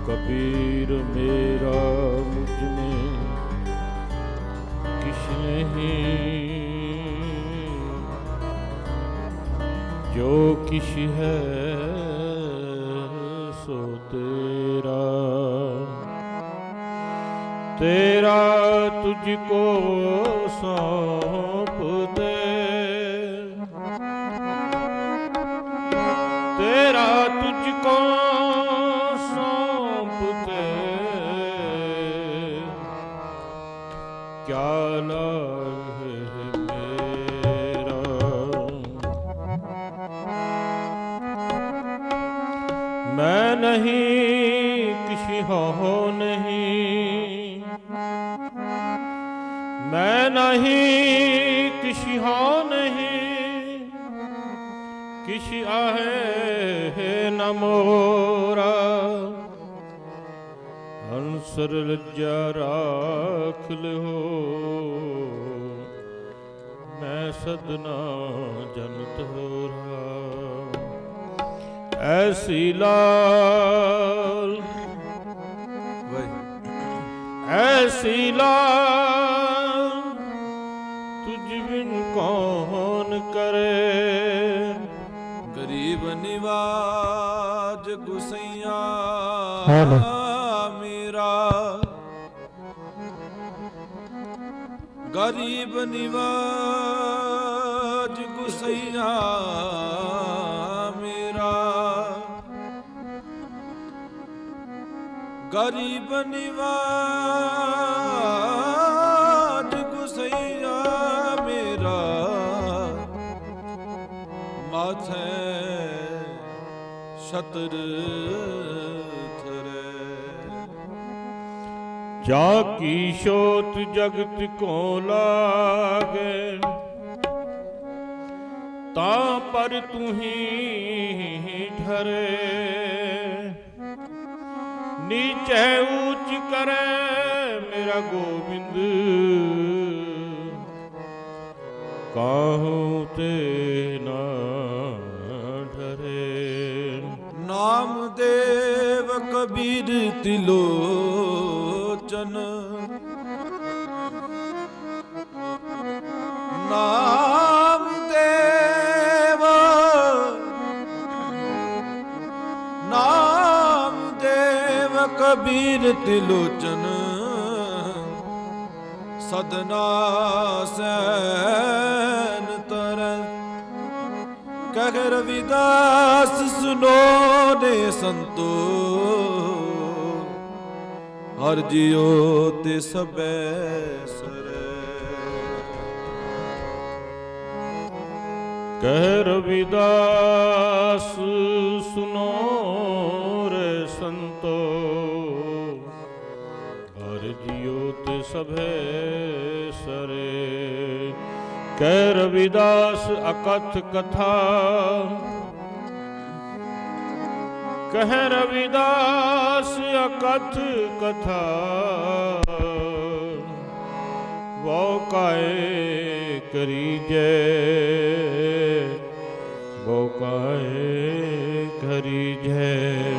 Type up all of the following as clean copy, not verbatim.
कबीर मेरा मुझ में किश नहीं, जो किश है सो तेरा, तेरा तुझको सौंप दे, तेरा तुझको सौंप दे, क्या लाभ है मेरा। मैं नहीं किसी हो नहीं, मैं नहीं किसी हो नहीं, किसी आहे न मोरा, अंसर लज्जा राख लो, मैं सदना जन तोरा। ऐसी लाल ऐसी लाल तुझ बिन कौन करे, गरीब निवाज गुसैया मेरा, गरीब निवाज गुसैया मेरा, गरीब निवाज गुसैया मेरा, माथे छत्र थरे। जाकी शोत जगत को लागे, ता पर तू ही ठरे, नीचे ऊंच करे मेरा गोविंद, काहूं ते ना डरे। नाम देव कबीर तिलोचन, नाम देव, नाम देव कबीर तिलोचन, सदना सैन तरन, कह रविदास सुनो ने संतो, हर जियो ते सबे सरे। कह रविदास सुनो रे संतो, हर जियो ते सभे सरे। कह रविदास अकथ कथा, कह रविदास अकथ कथा, वो काए करी जय, वो काए करी जय।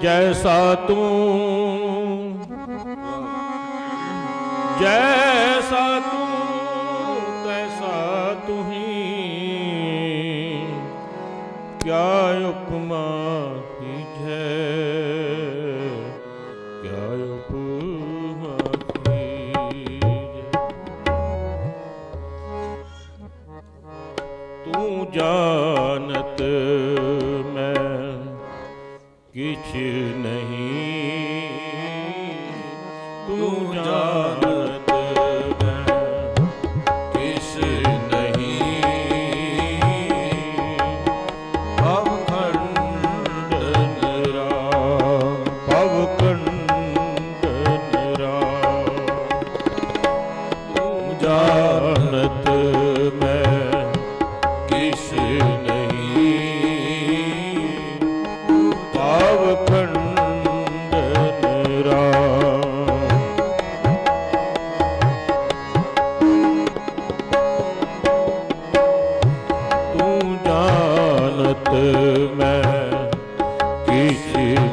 जैसा तू जैसा तू तैसा तू ही, क्या उपमा कीजे, क्या उपमा कीजे। तू जानत मैं किछ नहीं, तू जानत मैं किछ नहीं, भवखंडन राम, भवखंडन राम। तू जानत मैं किछ नहीं, भवखंडन राम। तू जानत मैं किछ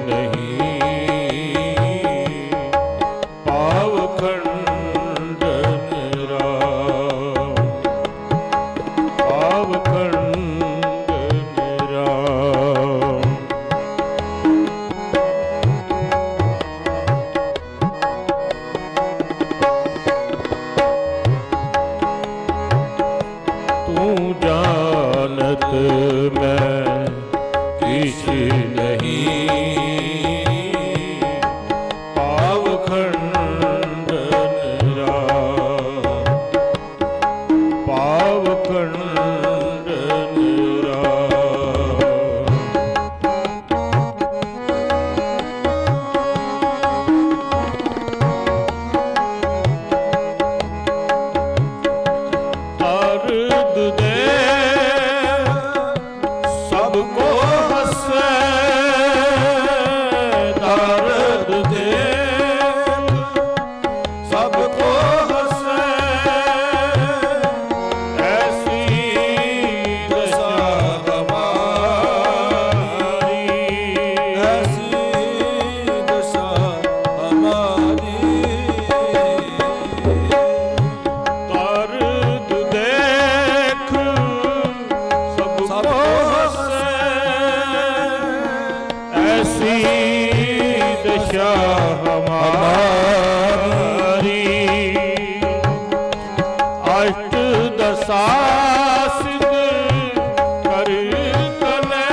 नहीं, ऐसी दशा हमारी अष्ट दशा सिद्ध कर कले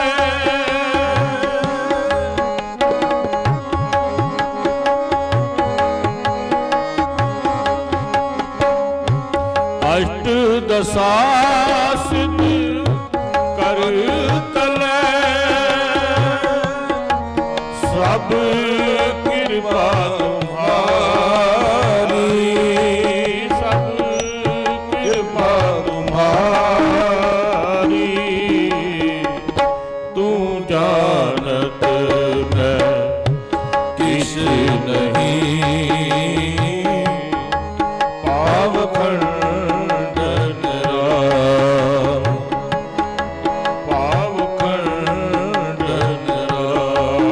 अष्ट दशा सिद्ध कर तले सब कृपा तुम्हारी सब कृपा तुम्हारी तू जानत मैं किस नहीं पाव खंडन राम पाव खंडन राम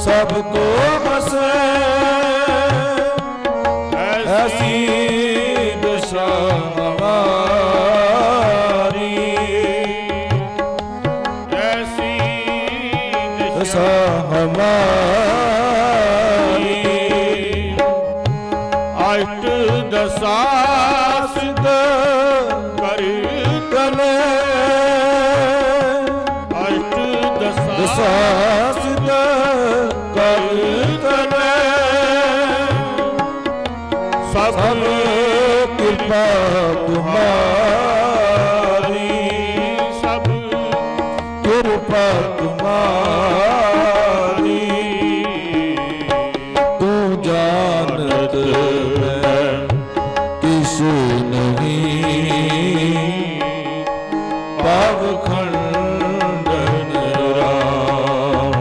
सबको बसे ऐसी दशा हमारी ऐसी दशा हमारी अष्ट दशा सिद्ध कर तले अष्ट दशा सिद्ध सब कृपा तुम्हारी सब कृपा तुम्हारी तू जानत मैं किस नहीं पाव खंडन राम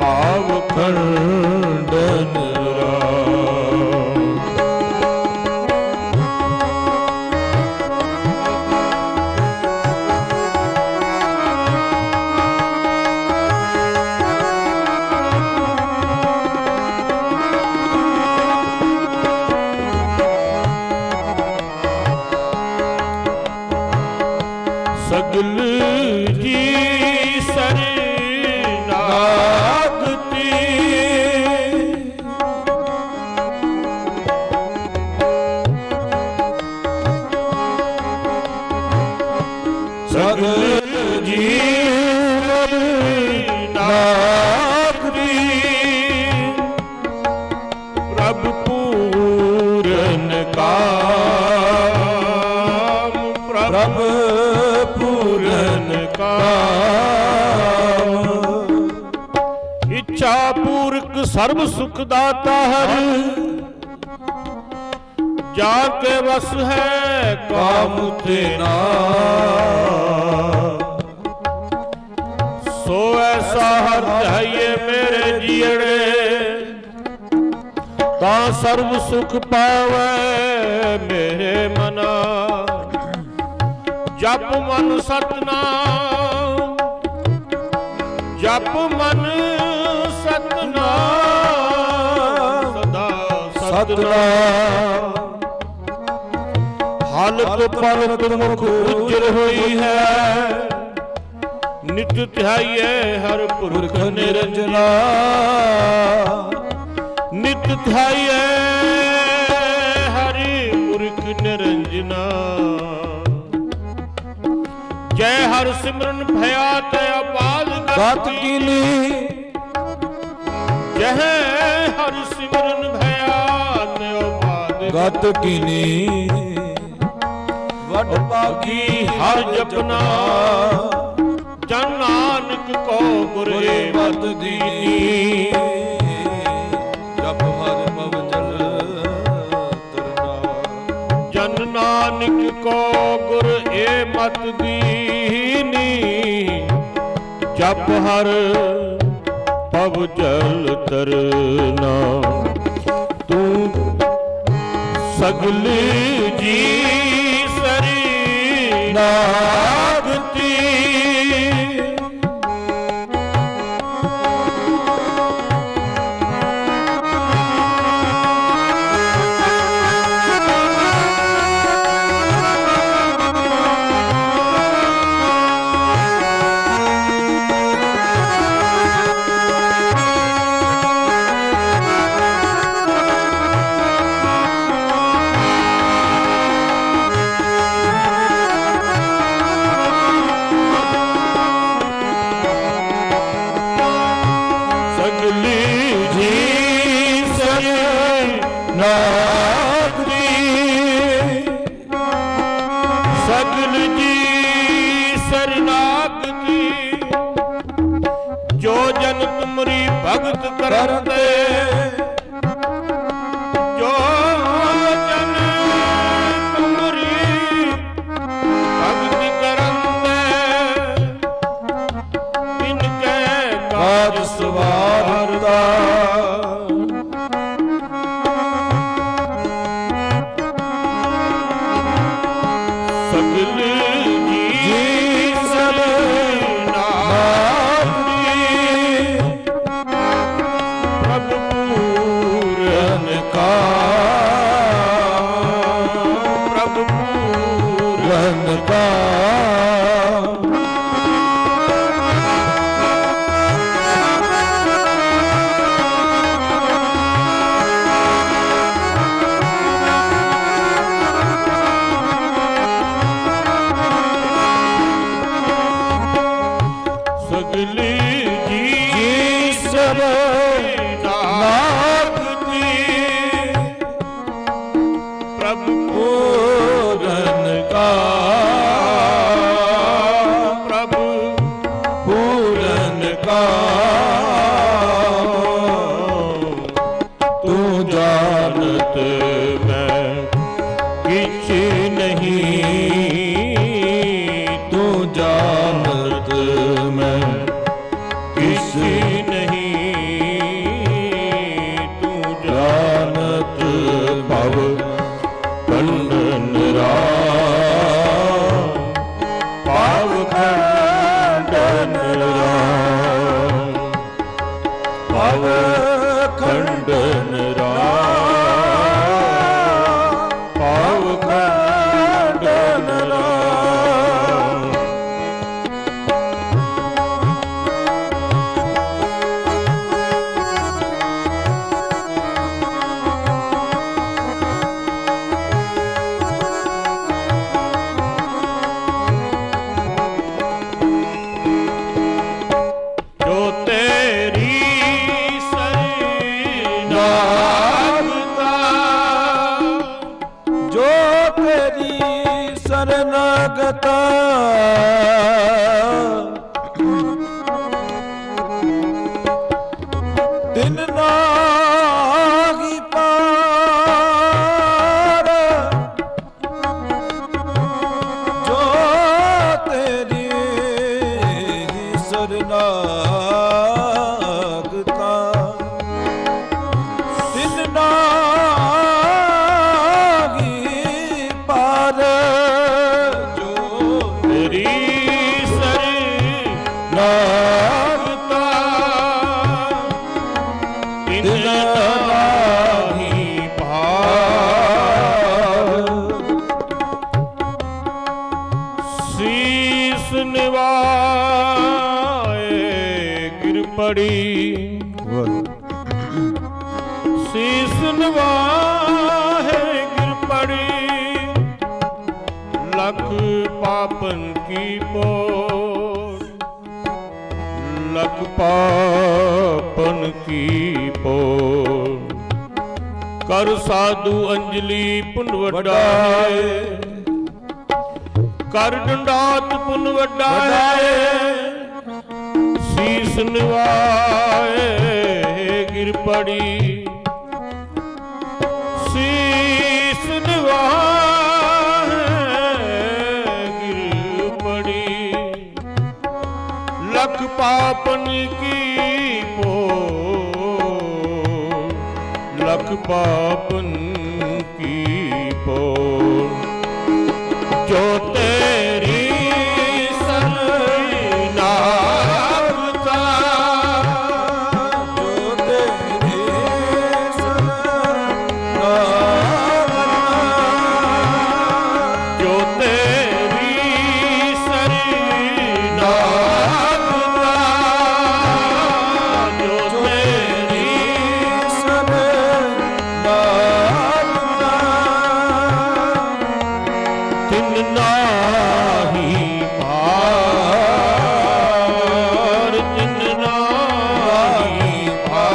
पाव खंडन सगल जी शरणागति सगल जी शरणागति प्रभु पूरन काम प्रभु पूरन काम इच्छा पूर्वक सर्व सुख दाता हर जाके बस है काम तेना सो ऐसा हर चाहिए मेरे जियड़े ता सर्व सुख पावे मेरे मना जप मन सतनाम जप मन सतनाम सदा सतनाम हालत पलक मुख उज्जर हुई है नित ध्याये हर पुरख निरंजना नित ध्याये हरि पुरख निरंजना जय हर सिमरन भयात अपाल गत कीनी जय हर सिमरन भयात अपाल ਮਤ ਕੀਨੀ ਵਡ ਭਾਗੀ ਹਰ ਜਪਨਾ ਜਨ ਨਾਨਕ ਕੋ ਗੁਰ ਏ ਮਤ ਦੀਨੀ ਜਪ ਹਰ ਭਵ ਜਲ ਤਰਨਾ ਜਨ ਨਾਨਕ ਕੋ ਗੁਰ ਏ ਮਤ ਦੀਨੀ ਜਪ ਹਰ ਭਵ ਜਲ ਤਰਨਾ ਤੂੰ ਸਗਲ ਜੀ ਸਰੀ ਨਾਗਤੀ ਸਗਲ ਜੀ ਸਰਨਾਗ ਕੀ ਜੋ ਜਨ ਤੁਮਰੀ ਭਗਤ ਕਰਤੇ ਜੋ ਜਨ ਤੁਮਰੀ ਭਗਤ ਕਰਤੇ ਤਿਨ ਕੈ ਕਾਜ ਸਵਾਰਦਾ ਸੀਸ ਨਵਾਹੇ ਗਿਰ ਪੜੀ ਲਖ ਪਾਪਨ ਕੀ ਪੋਰ ਲਖ ਪਾਪਨ ਕੀ ਪੋਰ ਕਰ ਸਾਧੂ ਅੰਜਲੀ ਪੁੰਨ ਵੱਡਾ ਹੈ, ਕਰ ਡੰਡਾਤ ਪੁੰਨ ਵੱਡਾ ਹੈ, ਸੀਸ ਨਿਵਾਏ ਗਿਰ ਪੜੀ, ਸੀਸ ਨਿਵਾਏ ਗਿਰ ਪੜੀ, ਲਖ ਪਾਪਨ ਕੀ ਪੋ, ਲਖ ਪਾਪਨ ਕੀ ਪੋ, ਜੋ ਤੇਰੀ ਸਰਨਾਗਤਾ, ਜੋ ਤੇਰੀ ਸਰਨਾਗਤਾ, ਜੋ ਤੇਰੀ ਸਰਨਾਗਤਾ, ਜੋ ਤੇਰੀ ਤਿਨ ਨਾਹੀ ਪਾਰ, ਤਿਨ ਨਾਹੀ ਪਾਰ।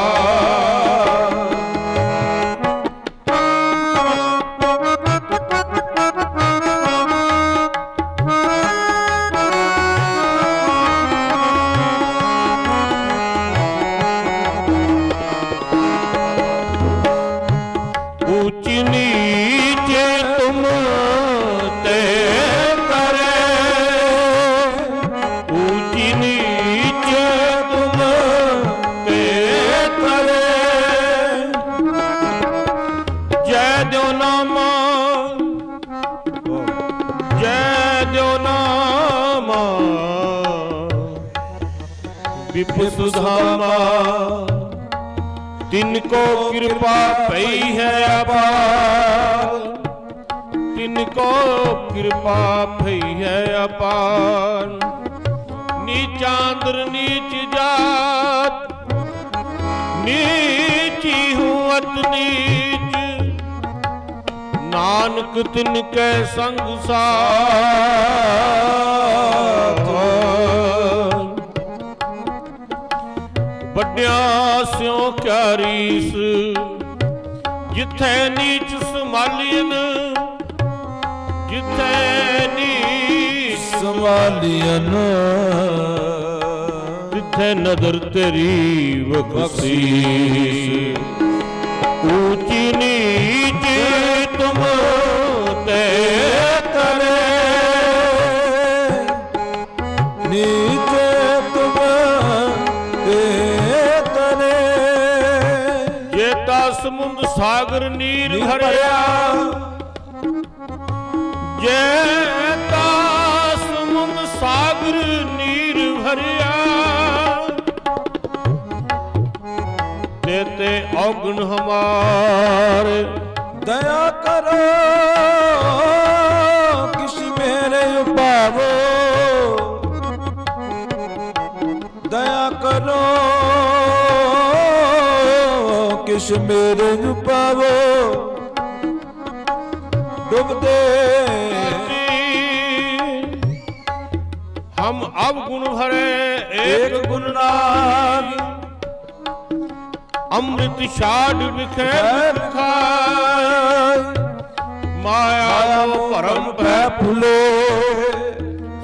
ऊंच नीच तुम ते करे, ऊंच नीच तुम ते करे, जय द्यो नामा, जय द्यो नामा, विपुल सुधामा, तिनको कृपा पई है अपार, तिनको कृपा पई है अपार। नीचांद्र नीच जात, नीची हूँ अत नीच, नानक तिनके संग साथ, ਵੱਡਿਆਂ ਸਿਉ ਕਿਆ ਰੀਸ, ਜਿੱਥੇ ਨੀਚ ਸੰਭਾਲੀਨ, ਜਿੱਥੇ ਨੀਚ ਸੰਭਾਲੀਨ, ਜਿੱਥੇ ਨਦਰ ਤੇਰੀ ਬਖਸ਼ੀ। ਊਚੀ ਨੀਚ ਤੁਮ ਤੇ ਕਰੇ, ਨੀਚ ਤੁਮ ਸਮੁੰਦ ਸਾਗਰ ਨੀਰ ਭਰਿਆ, ਜੇ ਤਾ ਸਮੁੰਦ ਸਾਗਰ ਨੀਰ ਭਰਿਆ, ਤੇ ਔਗਣ ਹਮਾਰੇ ਦਇਆ ਕਰੋ, ਕਿਛ ਮੇਰੇ ਉਪਾਵੋ, ਦਇਆ ਕਰੋ, ਕਿਛ ਮੇਰੇ ਨੂੰ ਪਾਵੋ, ਡੁੱਬਦੇ हम अब गुण भरे एक गुण नाग, अमृत छाड़ बिखेर खाए, माया भरम भै फुले,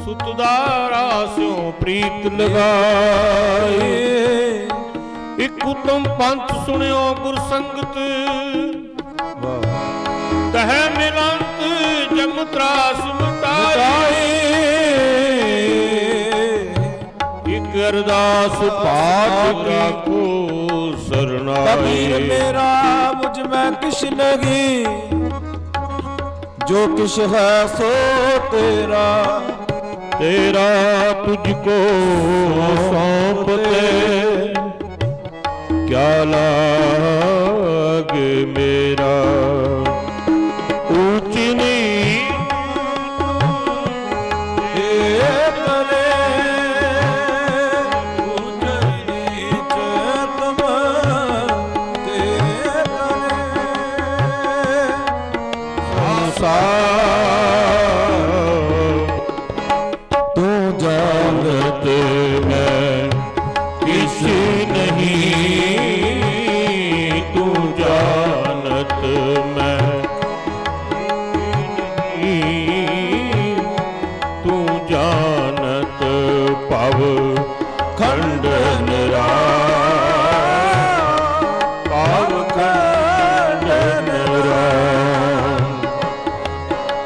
सुतदारा स्यों प्रीत लगाए। एक उत्तम पंथ सुनियो गुर संगत, तह निरंत जम त्रास मिटाए। एक अरदास पाठ की को सरनाई, कबीर मेरा मुझ में किश नहीं, जो किश है सो तेरा, तेरा तुझको सौंपते क्या लागे मेरा। ऊंच नीच करे, ऊंच नीच तुम ते करे, तू जानत मैं किसी नहीं, तू जानत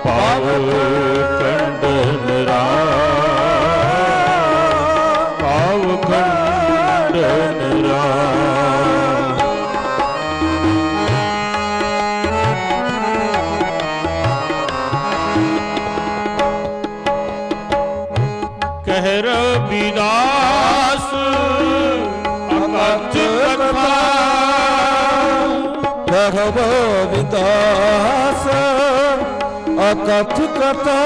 पाव खंडन राम, पाव खंडन राम। कह रविदास अकथ कथा, कह रविदास अकथ कथा,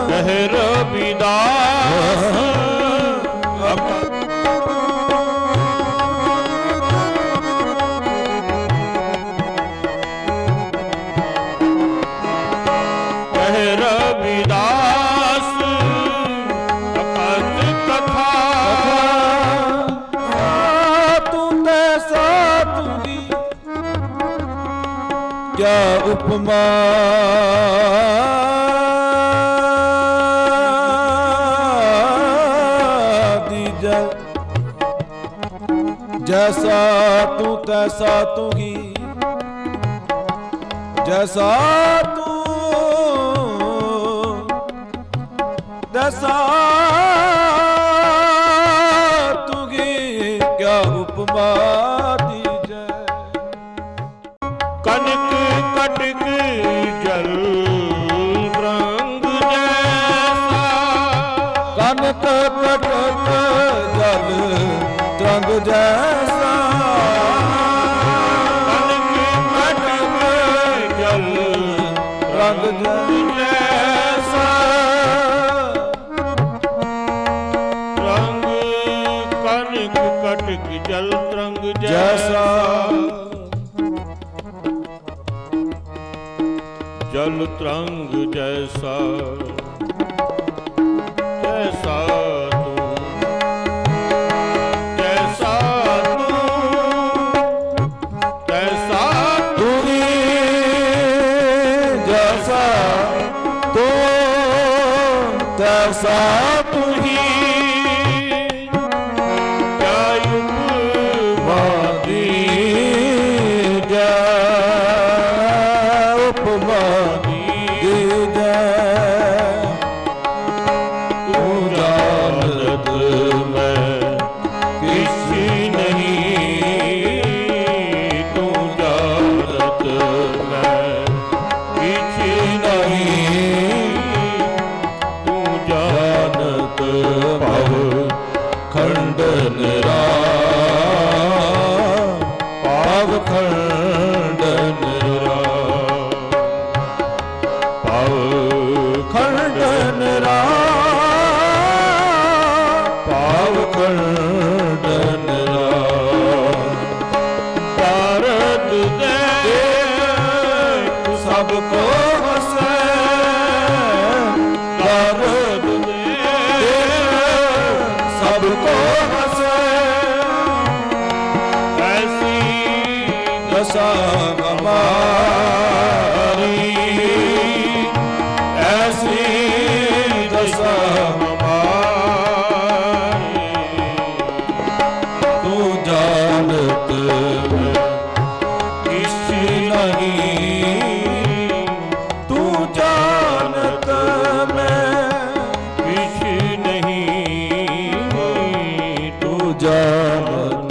कह रविदास कह रविदास अकथ कथा। तू तैसा तुझी क्या उपमा, दीजा जैसा तू तैसा तू ही, जैसा तू तैसा तू ही, क्या उपमा दीजा। कनक कटक जल रंग जैसा, कनक कटक जल तरंग जैसा, कनक कटक जल रंग जैसा, रंग कनक कटक जल तरंग जैसा, जल तरंग जैसा, जैसा तू, जैसा तू, तैसा तू ही, जैसा तू तैसा तू ही, क्या उपमा दीजा, उपमा दीजा। तू जानत मैं किसी नहीं, तू जानत मैं किसी नहीं, तू जानत पाव खंडन राम, पाव खंडन राम, पाव खंडन राम, पाव खंडन राम। भारत दे सबको हंसे, भारत दे सबको हंसे, ऐसी दशा हमारी, ऐसी दशा हमारी। तू जानत किसी नहीं, तू जानत मैं किसी नहीं, तू जानत।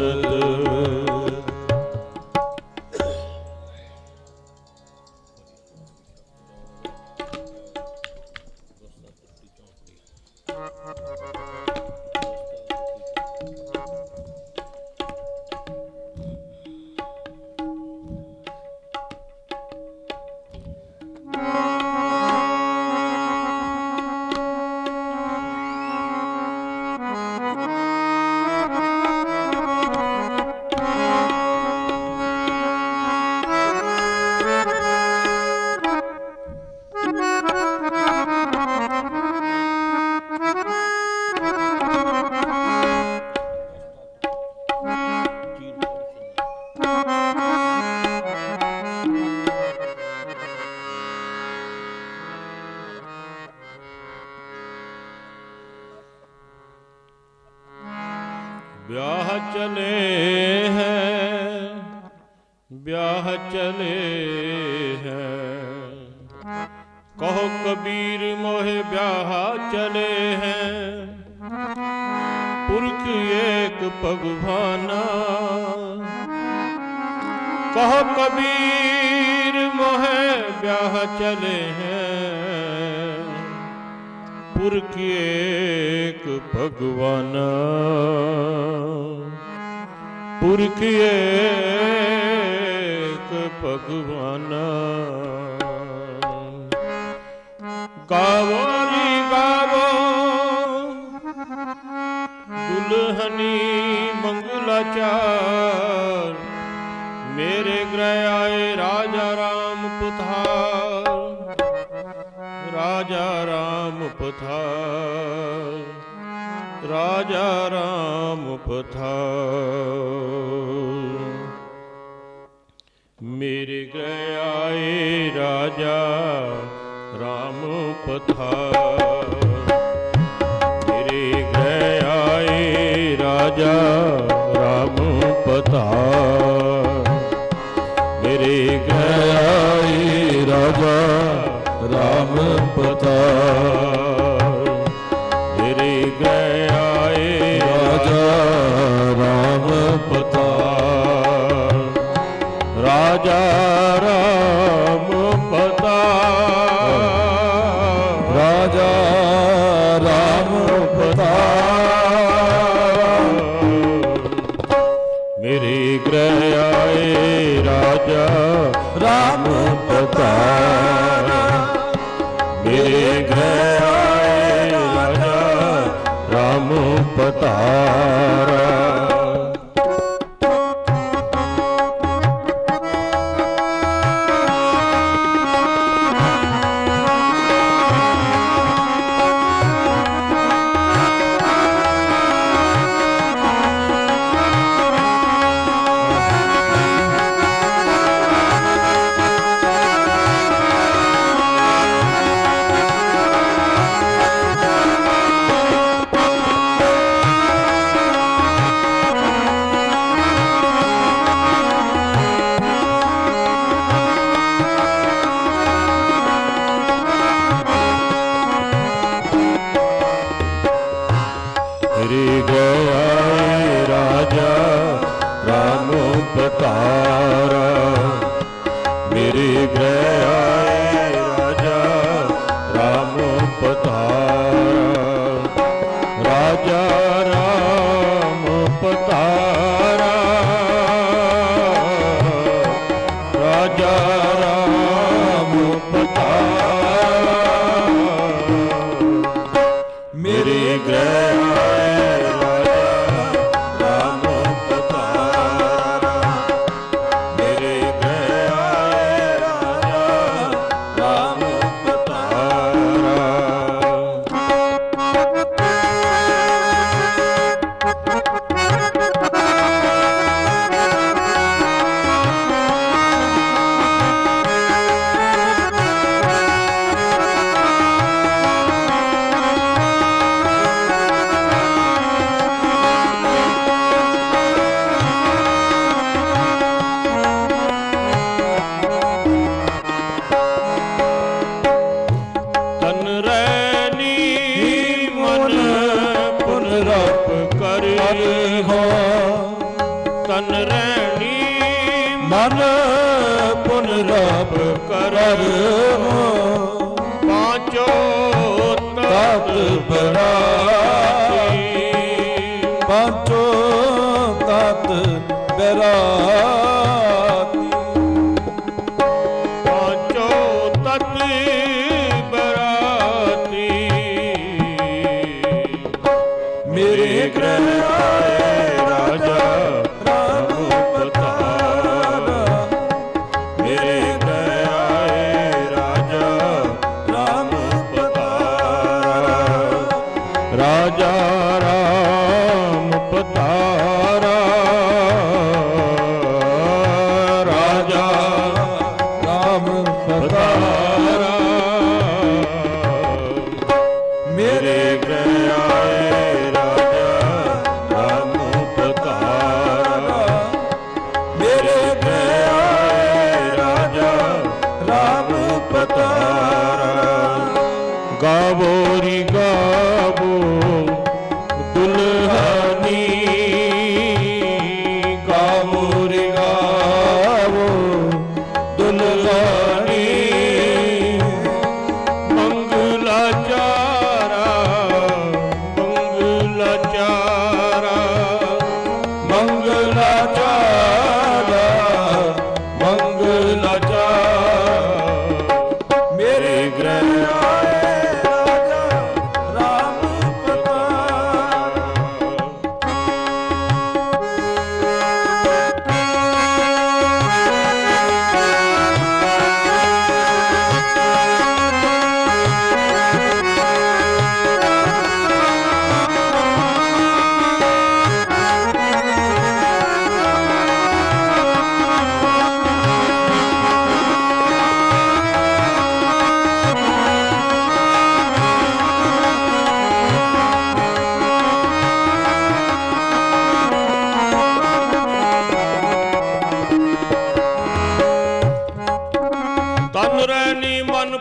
ब्याह चले हैं, ब्याह चले हैं, कहो कबीर मोहे ब्याहा चले हैं, पुरख एक भगवाना। कहो कबीर मोहे ब्याह चले हैं, पुरख एक भगवाना। पुरख एक भगवाना। गावोली गावो दुल्हनी मंगलाचार, मेरे गृह आए राजा राम पधार। राजा राम पधार, राजा राम पधार। मेरे गृह आए राजा राम पधार। मेरे गृह आए राजा राम पधार। मेरे गृह आए राजा राम पधार। मेरे गृह आए राजा राम पधार। राजा राम पधार। राजा राम पधार। मेरे गृह आए राजा राम पधार। मेरे गृह आए राजा राम पधार। मेरे गृह आए राजा राम पधार। मेरे गृह आए राजा राम पधार। राजा राम पधार। राजा राम पधार। मेरे गृह तन रहनी मन पुन रब कर हो। पांचों तत बराती। पांचों तत बराती। पांचों तत बराती। मेरे गृह आए राजा राम पधार। मेरे गृह आए राजा राम पधार। राजा राम पधार। राजा राम पधार। मेरे गृह आए राजा राम पधार। मेरे गृह आए राजा राम पधार।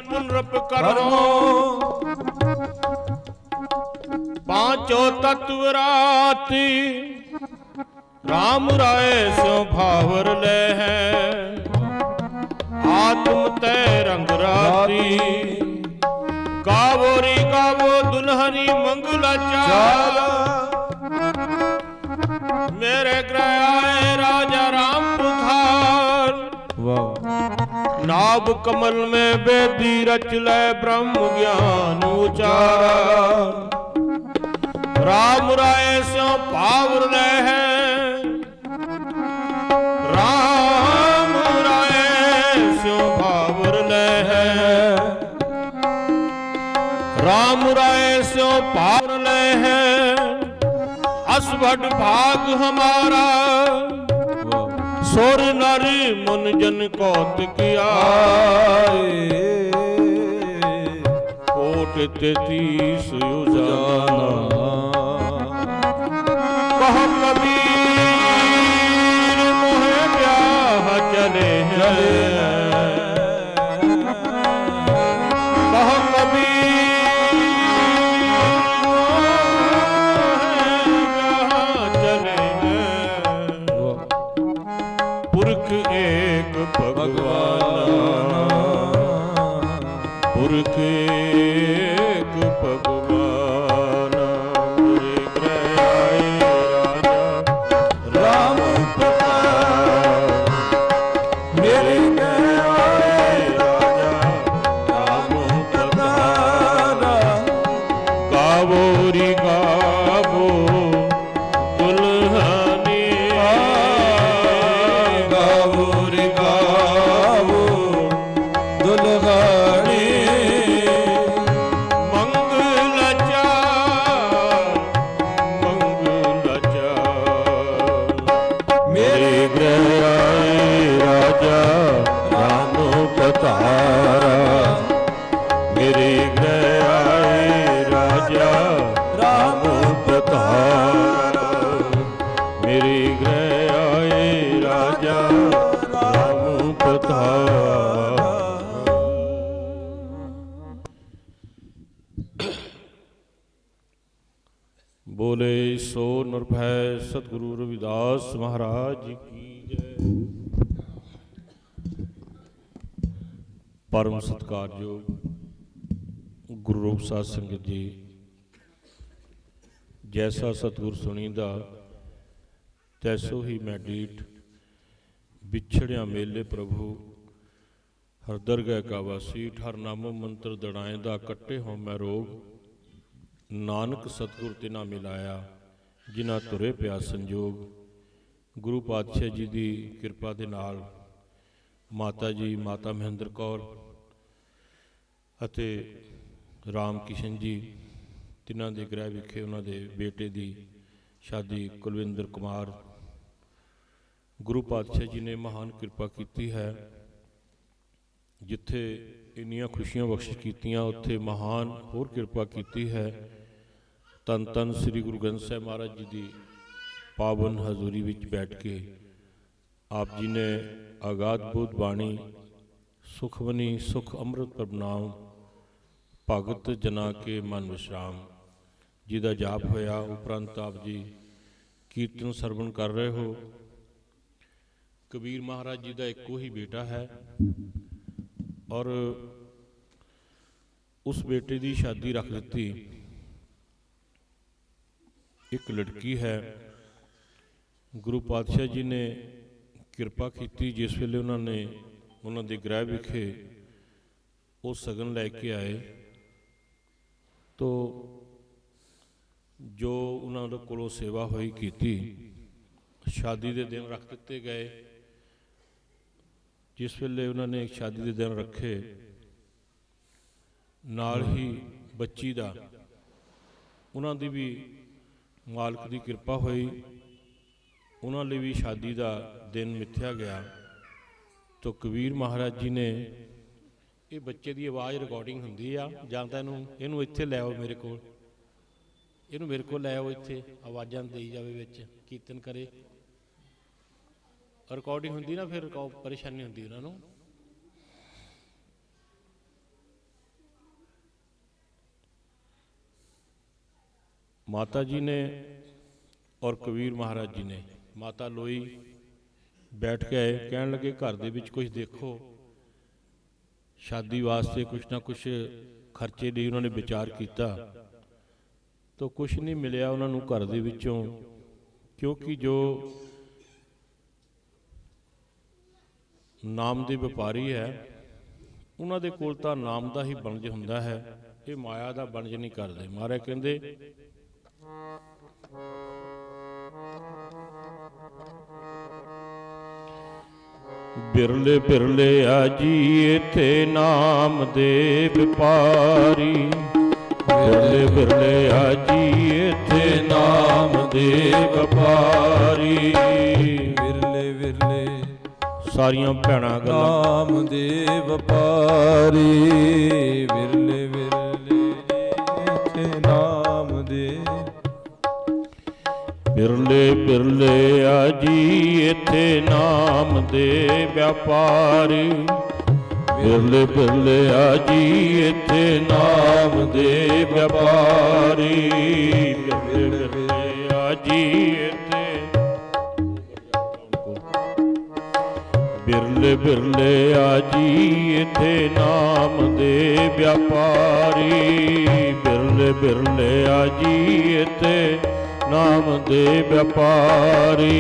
पुनरप करो पांचों तत्व राती राम राय सो भावर ले है आत्म तय रंग राती गावो री गावो दुल्हनी मंगलाचार मेरे ग्रह आए राजा राम पुधार नाभ कमल में वेदी रच ले ब्रह्म ज्ञान उचारा राम राय सो पावर ले है राम राय सो पावर ले है राम राय सो पावर ले है असवड भाग हमारा सुर नारी मन जन कौत किया कोट 33 उजाला कहो कबीर मोहे ब्याह चले हैं कहो एक भगवान पुरख एक भगवान मेरे ग्रह आए राजा राम प्रताप मेरे ग्रह आए राजा राम प्रताप गावो री गावो दुल्हनी दुल्हनी मंगलाचार मेरे ग्रह आए राजा राम पधारा मेरे ग्रह आए राजा राम पधारा मेरे ग्रह आए राजा राम पधारा। बोले सो निर्भय सतगुरु रविदास महाराज की जय। परम सत्कारयोग गुरु रूप साध संगत जी जैसा सतगुर सुनीदा तैसो ही मैं डीठ बिछड़िया मेले प्रभु हरदर गए का वासी हर नामो मंत्र दड़ाएंदा कट्टे हो मैं रोग नानक सतगुर तिना मिलाया जिन्हां तुरे पिया संजोग। गुरु पातशाह जी की किरपा दे नाल माता जी माता महेंद्र कौर अते राम किशन जी तिन्हां दे गृह विखे उन्हां दे बेटे दी शादी कुलविंदर कुमार गुरु पातशाह जी ने महान कृपा की है। जिथे इन्नियां खुशियां बख्शिश कीतियां उत्थे महान होर कृपा की है। तन तन श्री गुरु ग्रंथ साहिब महाराज जी की पावन हजूरी विच बैठ के आप जी ने आगाध बोध बाणी सुखवनी सुख अमृत प्रभनाम भगत जना के मन विश्राम जी का जाप होया। उपरंत आप जी कीर्तन सरवण कर रहे हो। कबीर महाराज जी का एको ही बेटा है और उस बेटे की शादी रख दी। एक लड़की है गुरु पातशाह जी ने किरपा की जिस वेले उन्होंने उन्होंने गृह विखे वो सगन लैके आए तो जो उन्होंने कोलों सेवा हुई की शादी के दिन रख दिते गए। जिस वेले उन्होंने शादी के दिन रखे नाल ही बच्ची का उन्होंने भी मालक की कृपा हुई उन्होंने भी शादी का दिन मिथ्या गया। तो कबीर महाराज जी ने ये बच्चे की आवाज़ रिकॉर्डिंग होंगी आ जाता इनू इत्थे लै आओ मेरे को इनू मेरे को लै आओ इत्थे आवाज़ां दई जावे विच कीर्तन करे रिकॉर्डिंग होंगी ना फिर परेशानी होंगी उन्होंने माता जी ने और कबीर महाराज जी ने, माता लोई बैठ के आए, कहन लगे घर दे विच कुछ देखो, शादी वास्ते कुछ ना कुछ खर्चे लिए उन्होंने विचार किया, तो कुछ नहीं मिलिया उन्होंने घर दे विचों, क्योंकि जो नाम दे व्यापारी है उन्होंने कोल तां नाम का ही बनज हुंदा है, ये माया का बनज नहीं करते। महाराज कहंदे बिरले बिरले आजी इत्थे नाम दे व्यापारी, बिरले बिरले आजी इत्थे नाम दे व्यापारी, विरले विरले सारियां भैणां गल्लां नाम दे व्यापारी, विरले विरले इत्थे नाम दे, बिरले बिरले आजी इत्थे नाम दे व्यापारी, बिरले बिरले आजी इत्थे नाम दे व्यापारी, बिरले बिरले आजी इत्थे, बिरले बिरले आजी इत्थे नाम दे व्यापारी, बिरले बिरले आजी इत्थे नाम दे व्यापारी।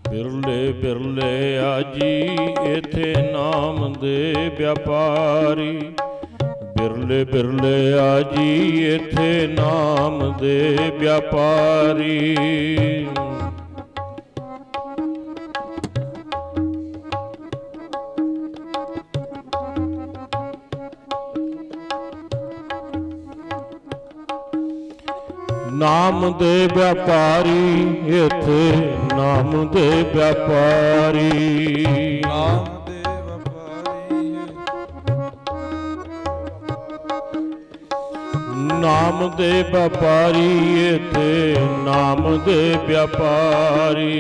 बिरले बिरले आजी इत्थे नाम दे व्यापारी, बिरले बिरले आजी इत्थे नाम दे व्यापारी, नाम दे व्यापारी इत्थे नाम दे व्यापारी, नाम दे व्यापारी, नाम दे व्यापारी इत्थे नाम दे व्यापारी,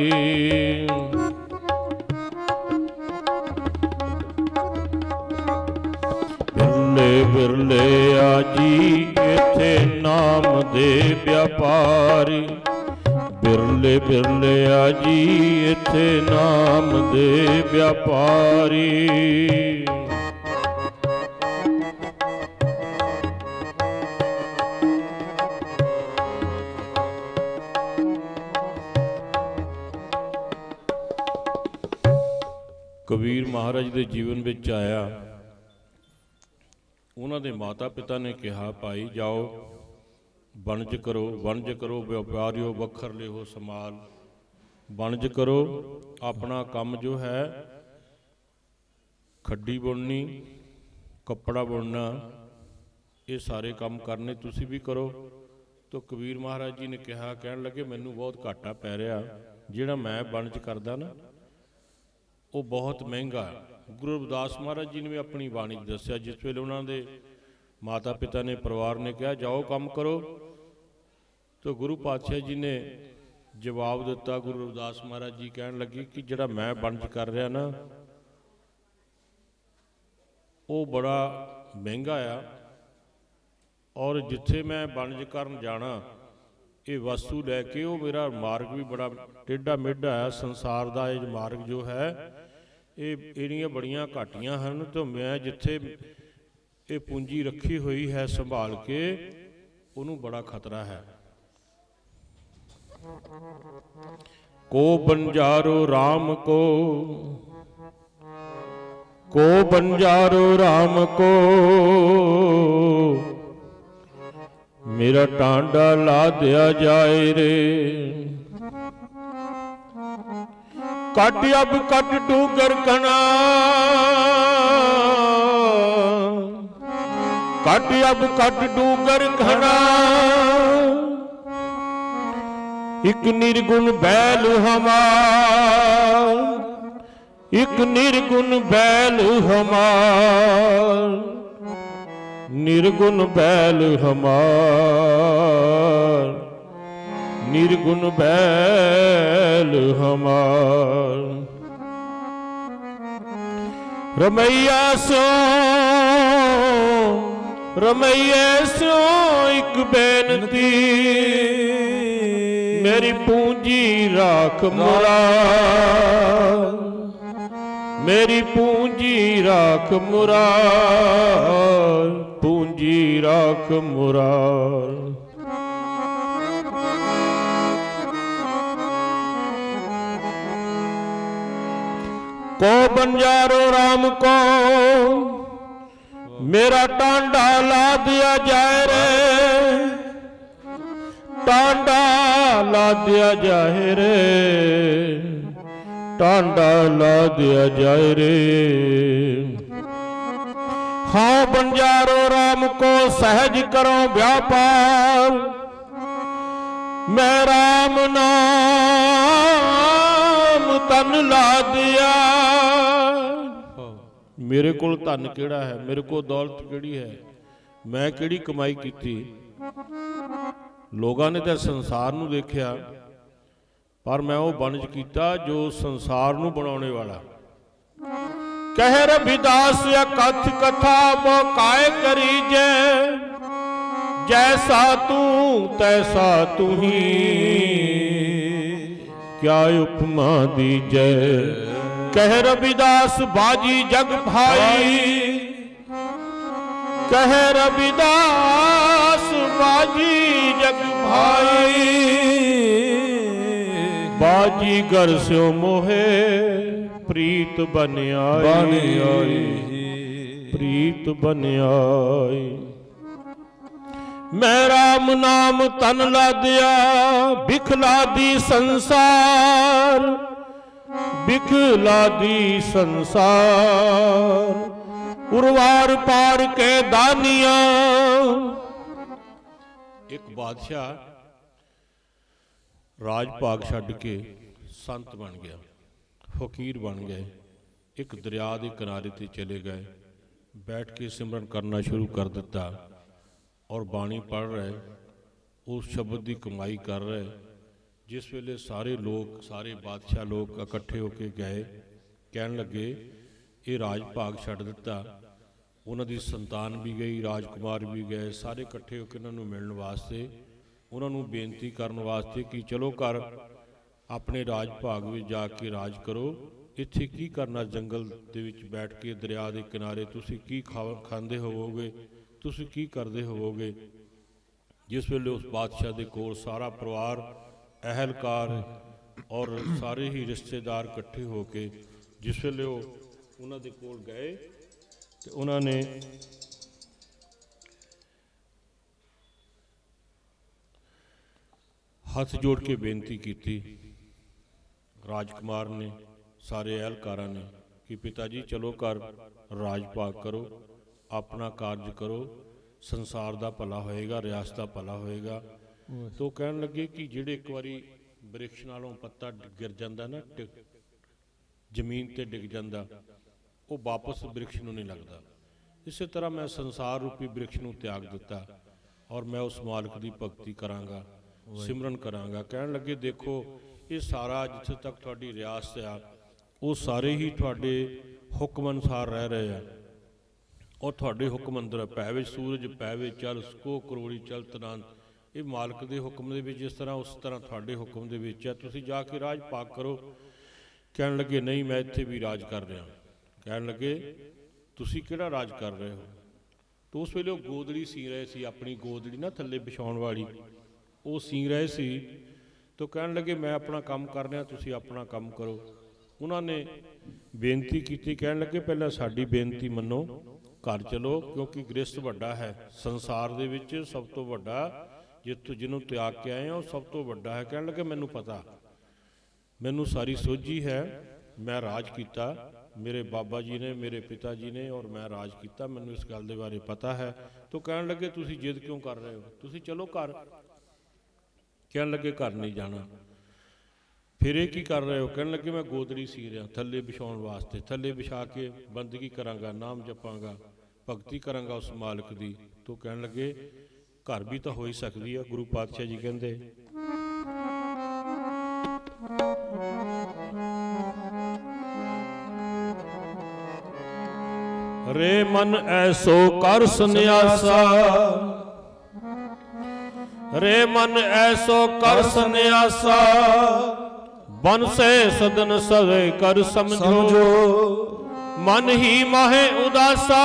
बिरले बिरले आजी इत्थे नाम दे व्यापारी, बिरले बिरले आजी इत्थे नाम दे व्यापारी, कबीर महाराज के जीवन विच आया, उन्होंने माता पिता ने कहा भाई जाओ वणज करो, वणज करो व्यापारियों वखर लिहो समाल, वणज करो, अपना काम जो है खड्डी बुननी कपड़ा बुनना ये सारे काम करने तुसी भी करो। तो कबीर महाराज जी ने कहा, कहन लगे मैनू बहुत घाटा पै रहा, जिहड़ा मैं वणज करदा ना वो बहुत महंगा है। गुरु रविदास महाराज जी ने भी अपनी बाणी दस्या, जिस वेले उन्होंने माता पिता ने परिवार ने कहा जाओ काम करो, तो गुरु पातशाह जी ने जवाब दिता, गुरु रविदास महाराज जी कहन लगे कि जिहड़ा मैं वणज कर रहा ना वो बड़ा महंगा आ, और जिथे मैं वणज करन जाना ये वस्तु लैके वो मेरा मार्ग भी बड़ा टेढ़ा मेढ़ा है, संसार का ये मार्ग जो है ये इहड़ियां बड़ियां घाटियां हैं, तो मैं जिथे ये पूंजी रखी हुई है संभाल के उन्होंने बड़ा खतरा है। को बंजारो राम को बंजारो राम को, मेरा टांडा ला दिया जाए रे, कट अब कट डूगर कना, कट अब कट डूगर घना, एक निर्गुण बैल हमार, एक निर्गुण बैल हमार, निर्गुण बैल हमार, निर्गुण बैल हमार। रमैया सो रमैये सो एक बेनती, मेरी पूंजी राख मुराद, मेरी पूंजी राख मुराद, पूंजी राख मुराद। को बंजारो राम को मेरा टांडा ला दिया जाए रे, टांडा ला दिया जाए रे, टांडा ला दिया जाए रे। हाँ बंजारो राम को सहज करो व्यापार, मैं राम नाम तन ला दिया। मेरे को धन केड़ा है, मेरे को दौलत केड़ी है, मैं केड़ी कमाई कीती। लोगों ने तो संसार नूं देखिया, पर मैं वो बनज कीता जो संसार नूं बनाने वाला। कह रविदास या कथ कथा मोकाए करी जै, जैसा तू तैसा तू ही, क्या उपमा दीजै। कह रविदास बाजी जग भाई, कह रविदास बाजी जग भाई, बाजी घर से मोहे प्रीत बन आई, प्रीत बन आई। मैं राम नाम तन ला दिया, बिखला दी संसार, बिखला दी संसार, उर्वार पार के दानिया। एक बादशाह राज भाग छड्ड के संत बन गया, फकीर बन गए। एक दरिया के किनारे ते चले गए, बैठ के सिमरन करना शुरू कर दिता और बाणी पढ़ रहे, उस शब्द की कमाई कर रहे। जिस वेले सारे लोग, सारे बादशाह लोग इकट्ठे होके गए, कहन लगे ये राज भाग छड्ड दिता। उन्होंने संतान भी गई, राजकुमार भी गए, सारे इकट्ठे होकर उन्होंने मिलने वास्ते, उन्होंने बेनती करने वास्ते कि चलो घर अपने राज भाग में जाके राज करो। इत्थे की करना जंगल दे विच बैठ के दरिया के किनारे, तुसी की खांदे होवोगे, तुसी की करदे होवोगे। जिस वेले उस बादशाह दे कोल सारा परिवार, अहलकार और सारे ही रिश्तेदार इकट्ठे होके जिस वेले उन्हां दे कोल गए ते उन्होंने हथ जोड़ के बेनती की। राजकुमार ने, सारे अहलकारां ने कि पिता जी चलो घर राज भाग करो, अपना कार्य करो, संसार का भला होएगा, रियासत का भला होएगा। तो कहन लगे कि जिहड़े एक बारी वृक्ष नालों पत्ता गिर जाता ना, जमीन ते डिग जाता, वो वापस वृक्ष नूं नहीं लगता। इस तरह मैं संसार रूपी वृक्ष नूं त्याग दिता और मैं उस मालिक की भगती करांगा, सिमरन करांगा। कहन लगे देखो ये सारा जिथे तक तुहाडी रियासत आ, वो सारे ही तुहाडे हुक्म अनुसार रह रहे हैं और तुहाडे हुक्म अंदर पै विच सूरज, पै विच चल, को करोड़ी चल तनंत। ये मालिक के हुक्म दे विच जिस तरह उस तरह तुहाडे हुक्म दे विच है, तुसीं जाके राज भाग करो। कहन लगे नहीं, मैं इत्थे भी राज कर रहा। कहन लगे तुसीं किहड़ा राज कर रहे हो। तो उस वेले वो गोदड़ी सी रहे सी, अपनी गोदड़ी ना थल्ले बिछाउण वाली, वो सी रहे सी। तो कहन लगे मैं अपना काम कर रहा, तुसीं अपना काम करो। उन्होंने बेनती की, कहन लगे पहले साडी बेनती मनो, घर चलो, क्योंकि गृहस्थ वड्डा है संसार दे विच, सब तो वड्डा जिन्हों त्याग के आए हैं वो सब तो वड्डा है। कहन लगे मैनू पता, मैनू सारी सोझी है, मैं राज किया, मेरे बाबा जी ने, मेरे पिता जी ने, और मैं राज किया, मैनू इस गल दे बारे पता है। तो कहन लगे तुसीं जिद क्यों कर रहे हो, तुसीं चलो घर। कहन लगे घर नहीं जाना। फिर ये की कर रहे हो। कहन लगे मैं गोदड़ी सी रहा थल्ले बिछाउण वास्ते, थल्ले बिछा के बंदगी करांगा, नाम जपांगा, भगती करांगा उस मालिक दी। तो कहन लगे घर भी तो हो ही सकती है। गुरु पातशाह जी कहते रे मन ऐसो कर सन्यासा, रे मन ऐसो कर सन्यासा, बन से सदन सवे कर समझो, मन ही माहे उदासा,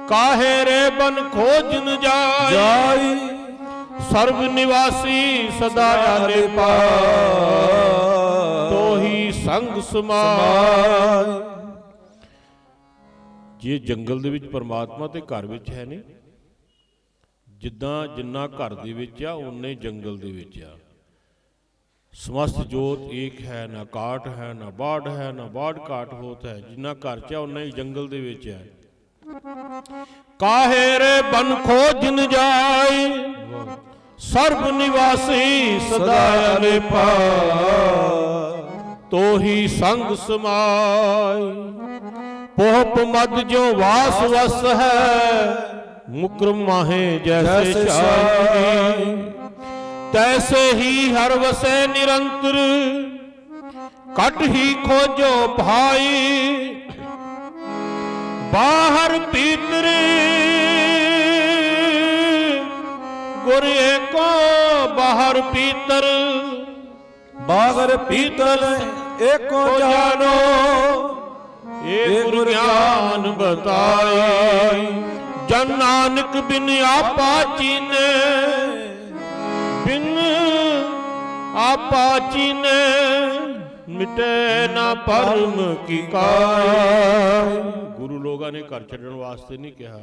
काहे रे बन खोजन जाई, सर्व निवासी सदा आले पाए, तो ही संग समाए। ਜੇ ਜੰਗਲ ਦੇ ਵਿੱਚ ਪਰਮਾਤਮਾ ਤੇ ਘਰ ਵਿੱਚ ਹੈ ਨਹੀਂ, ਜਿੱਦਾਂ ਜਿੰਨਾ ਘਰ ਦੇ ਵਿੱਚ ਆ ਉਨੇ ਜੰਗਲ ਦੇ ਵਿੱਚ ਆ। ਸਮਸਤ ਜੋਤ ਏਕ ਹੈ, ਨਾ ਕਾਟ ਹੈ, ਨਾ ਬਾੜ ਹੈ, ਨਾ ਬਾੜ ਕਾਟ ਹੋਤ ਹੈ। ਜਿੰਨਾ ਘਰ 'ਚ ਆ ਉਨਾ ਹੀ ਜੰਗਲ ਦੇ ਵਿੱਚ ਹੈ। ਕਾਹੇ ਰੇ ਬਨ ਖੋਜਨ ਜਾਏ, ਸਰਬ ਨਿਵਾਸੀ ਸਦਾ ਆਲੇ ਪਾਏ, ਤੋ ਹੀ ਸੰਗ ਸਮਾਏ। पोप मद जो वास वस है, मुक्रम माहे जैसे चाहे, तैसे ही हर वसे निरंतर, कट ही खोजो भाई, बाहर भीतर गुर एको, बाहर भीतर, बाहर भीतर एको जानो, एक गुर ज्ञान बताए। जन नानक बिन आपा चीने, बिन आपा चीने, मिटे ना परम की काय। गुरु लोगां ने घर छड्डण वास्ते नहीं कहा,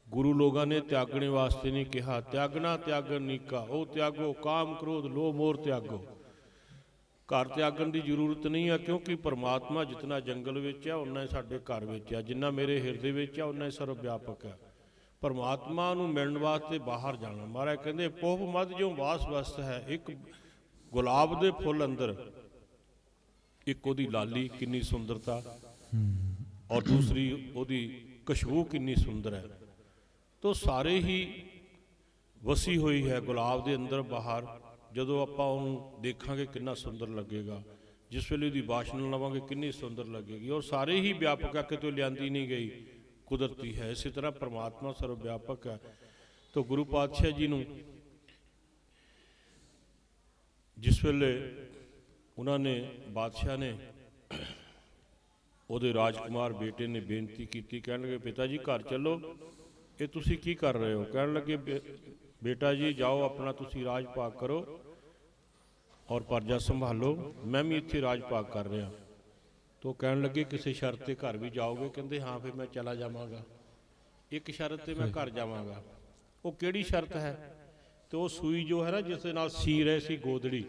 गुरु लोगां ने त्यागने वास्ते नहीं कहा। त्यागना त्यागन नीका, ओ त्यागो काम क्रोध लोभ मोह त्यागो। घर त्यागन की जरूरत नहीं है, क्योंकि परमात्मा जितना जंगल विच है उन्ना ही साडे घर विच है, जिन्ना मेरे हिरदे विच है उन्ना ही सर्व व्यापक है। परमात्मा नूं मिलण वास्ते बाहर जाना। महाराज कहंदे पोप मद जो वास वस्त है। एक गुलाब दे फुल अंदर एक ओदी लाली कितनी सुंदरता, और दूसरी ओदी खुशबू कितनी सुंदर है। तो सारे ही वसी हुई है गुलाब दे अंदर बाहर। ਜਦੋਂ ਆਪਾਂ ਉਹਨੂੰ ਦੇਖਾਂਗੇ ਕਿੰਨਾ ਸੁੰਦਰ ਲੱਗੇਗਾ, ਜਿਸ ਵੇਲੇ ਉਹਦੀ ਬਾਸ਼ਨਾ ਲਵਾਂਗੇ ਕਿੰਨੀ ਸੁੰਦਰ ਲੱਗੇਗੀ। ਔਰ ਸਾਰੇ ਹੀ ਵਿਆਪਕ ਆ, ਕਿਤੋਂ ਲਿਆਂਦੀ ਨਹੀਂ ਗਈ, ਕੁਦਰਤੀ ਹੈ। ਇਸੇ ਤਰ੍ਹਾਂ ਪਰਮਾਤਮਾ ਸਰਵ ਵਿਆਪਕ ਹੈ। ਤਾਂ ਗੁਰੂ ਪਾਤਸ਼ਾਹ ਜੀ ਨੂੰ ਜਿਸ ਵੇਲੇ ਉਹਨਾਂ ਨੇ ਬਾਦਸ਼ਾਹ ਨੇ ਉਹਦੇ ਰਾਜਕੁਮਾਰ ਬੇਟੇ ਨੇ ਬੇਨਤੀ ਕੀਤੀ, ਕਹਿਣ ਲੱਗੇ ਪਿਤਾ ਜੀ ਘਰ ਚੱਲੋ, ਇਹ ਤੁਸੀਂ ਕੀ ਕਰ ਰਹੇ ਹੋ? ਕਹਿਣ ਲੱਗੇ बेटा जी जाओ अपना तुसी राज भाग करो और प्रजा संभालो, मैं भी इत्थे राज भाग कर रहा। तो कहने लगे किसी शर्त ते घर भी जाओगे? कहते हाँ फिर मैं चला जावांगा, एक शर्त ते मैं घर जावांगा। वो किहड़ी शर्त है? तो वो सूई जो है ना जिस नाल सी रहे सी गोदड़ी,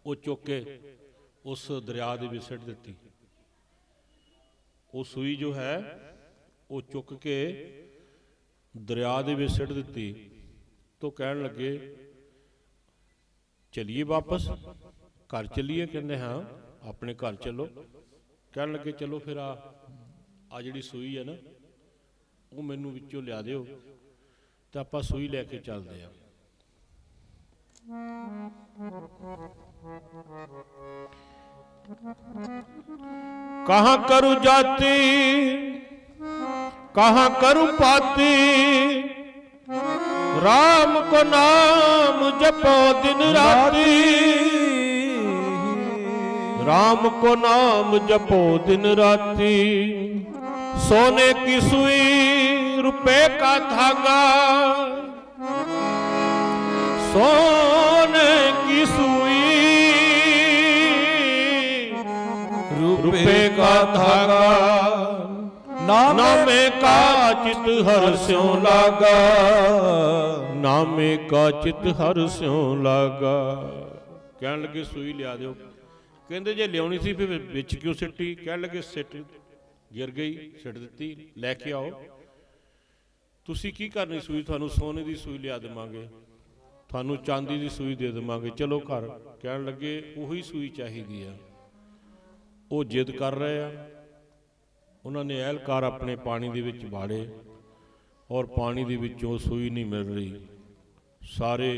वो चुक के उस दरिया दे विच सिट दित्ती। वो सूई जो है वो चुक के दरिया दे विच सिट दित्ती। तो कहन लगे चलिए वापस घर चलिए? कहते हाँ अपने घर चलो। कहन लगे चलो फिर आ जिहड़ी सूई है ना वो मैनू विचों लिया दिओ, तो आपां सूई लैके चलदे आ। कहाँ करूं जाती, कहाँ करूं पाती, राम को नाम जपो दिन राती, राम को नाम जपो दिन राती। सोने की सुई रुपए का धागा, सोने की सुई रुपए का धागा, नामे का चित हर स्यों लागा, नामे का चित हर स्यों लागा। कहन लगे सूई लिया दिओ। कहंदे जे लियाउणी सी फिर विच क्यों सिट्टी? कहन लगे सिट गिर गई, सिट दित्ती, लैके आओ। तुसी की करनी सूई? तुहानू सोने की सूई लिया देवांगे, तुहानू चांदी की सूई दे देवांगे, चलो घर। कहन लगे उही सूई चाहिदी आ। वो जिद कर रहे हैं। उन्होंने एहलकार अपने पानी दे विच बाड़े और पानी दे विचों सूई नहीं मिल रही। सारे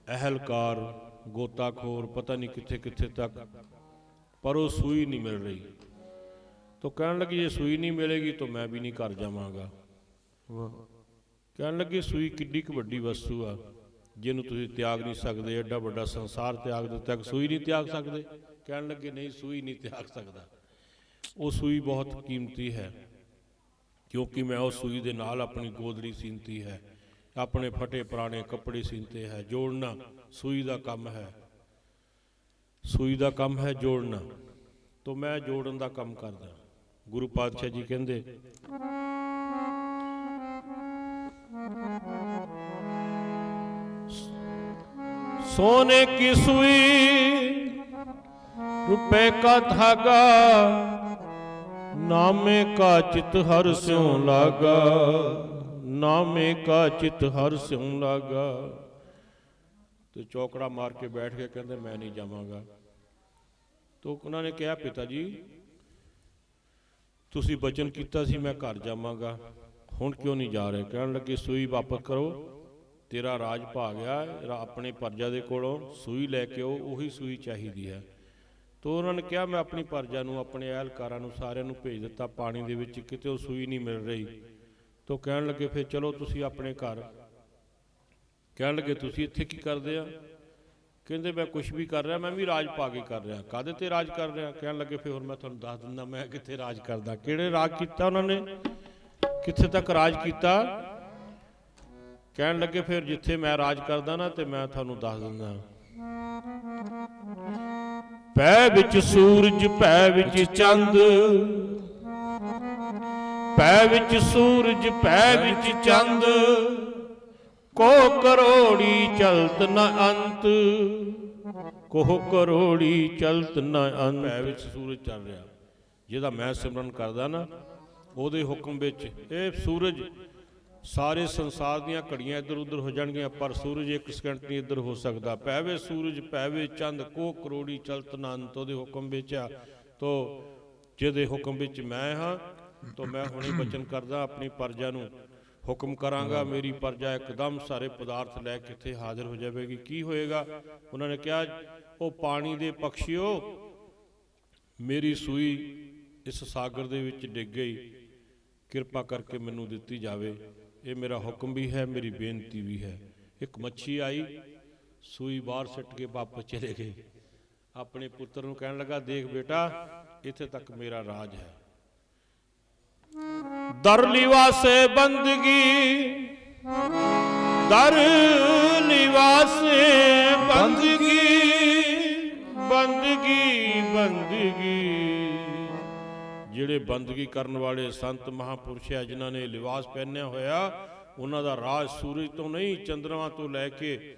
एहलकार गोताखोर पता नहीं कित्थे कित्थे तक, पर वो सूई नहीं मिल रही। तो कहने लगी ये सूई नहीं मिलेगी तो मैं भी नहीं घर जावांगा। कहने लगे सूई किड्डी क वड्डी वस्तु आ जिन्हों तुसीं त्याग नहीं सकते, एडा वड्डा संसार त्याग दिता, सूई नहीं त्याग सकते। कहने लगे नहीं सूई नहीं त्याग सकता। वो सूई बहुत कीमती है, क्योंकि मैं उस सूई दे नाल अपनी गोदड़ी सींती है, अपने फटे पुराने कपड़े सींते हैं। जोड़ना सूई का काम है, सूई का काम है जोड़ना। तो मैं जोड़न का काम करदा। गुरु पातशाह जी कहंदे सोने की सुई रुपए का धागा, नामे का चित हर स्यों लागा, नामे का चित हर स्यों लागा। तो चौकड़ा मार के बैठ के कहते मैं नहीं जावांगा। तो उन्होंने कहा पिता जी तुसी बचन किया सी मैं घर जावांगा, हुण क्यों नहीं जा रहे? कहने लगे सूई वापस करो, तेरा राज भा गया, अपने परजा दे कोलों सूई लैके आओ, उही सूई चाहिदी है। तो उन्होंने कहा मैं अपनी परजा नूं अपने अहलकारां नूं सारिआं नूं भेज दिता पानी दे विच, किते वो सूई नहीं मिल रही। तो कहने लगे फिर चलो तुसी अपने घर। कहने लगे तुसी इत्थे की करदे आ? कहते मैं कुछ भी कर रहा, मैं भी राज पा के कर रहा। काहदे ते राज कर रहा? कहने लगे फिर मैं तुहानूं दस दिंदा मैं कित्थे राज करदा, किहड़े राज कीता उन्होंने, कित्थे तक राज कीता। कहने लगे फिर जिथे मैं राज करदा ना ते मैं तुहानूं दस दिंदा। पै विच सूरज पै विच चंद, पै विच सूरज पै विच चंद, को करोड़ी चलत न अंत, को करोड़ी चलत न अंत। पै विच सूरज चल रहा, जिहदा मैं सिमरन करदा ना ਉਹਦੇ हुक्म विच ਇਹ सूरज सारे संसार दीआं घड़ियां इधर उधर हो जाणगीआं, पर सूरज एक सेकंड नहीं इधर हो सकता। पैवे सूरज पैवे चंद, को करोड़ी चलत न अंत। ਉਹਦੇ हुक्म विच आ। तो ਜਿਹਦੇ हुक्म विच मैं हाँ, तो मैं हुणे बचन करदा अपनी परजा नूं हुक्म करांगा, मेरी परजा एकदम सारे पदार्थ लैके इत्थे हाजिर हो जाएगी। की होएगा? उन्होंने कहा वो पानी दे पक्षियों मेरी सूई इस सागर दे विच डिग गई, किरपा करके मैनू दिती जावे। ये मेरा हुक्म भी है, मेरी बेनती भी है। एक मच्छी आई, सूई बाहर सट के वापस चले गए। अपने पुत्र नूं कहन लगा देख बेटा इत्थे तक मेरा राज है। दर लिवासे बंदगी, दर लिवासे बंदगी, बंदगी बंदगी। ਜਿਹੜੇ ਬੰਦਗੀ ਕਰਨ ਵਾਲੇ ਸੰਤ ਮਹਾਂਪੁਰਸ਼ ਹੈ, ਜਿਨ੍ਹਾਂ ਨੇ ਲਿਵਾਸ ਪਹਿਨਿਆ ਹੋਇਆ, ਉਹਨਾਂ ਦਾ ਰਾਜ ਸੂਰਜ ਤੋਂ ਨਹੀਂ ਚੰਦਰਮਾ ਤੋਂ ਲੈ ਕੇ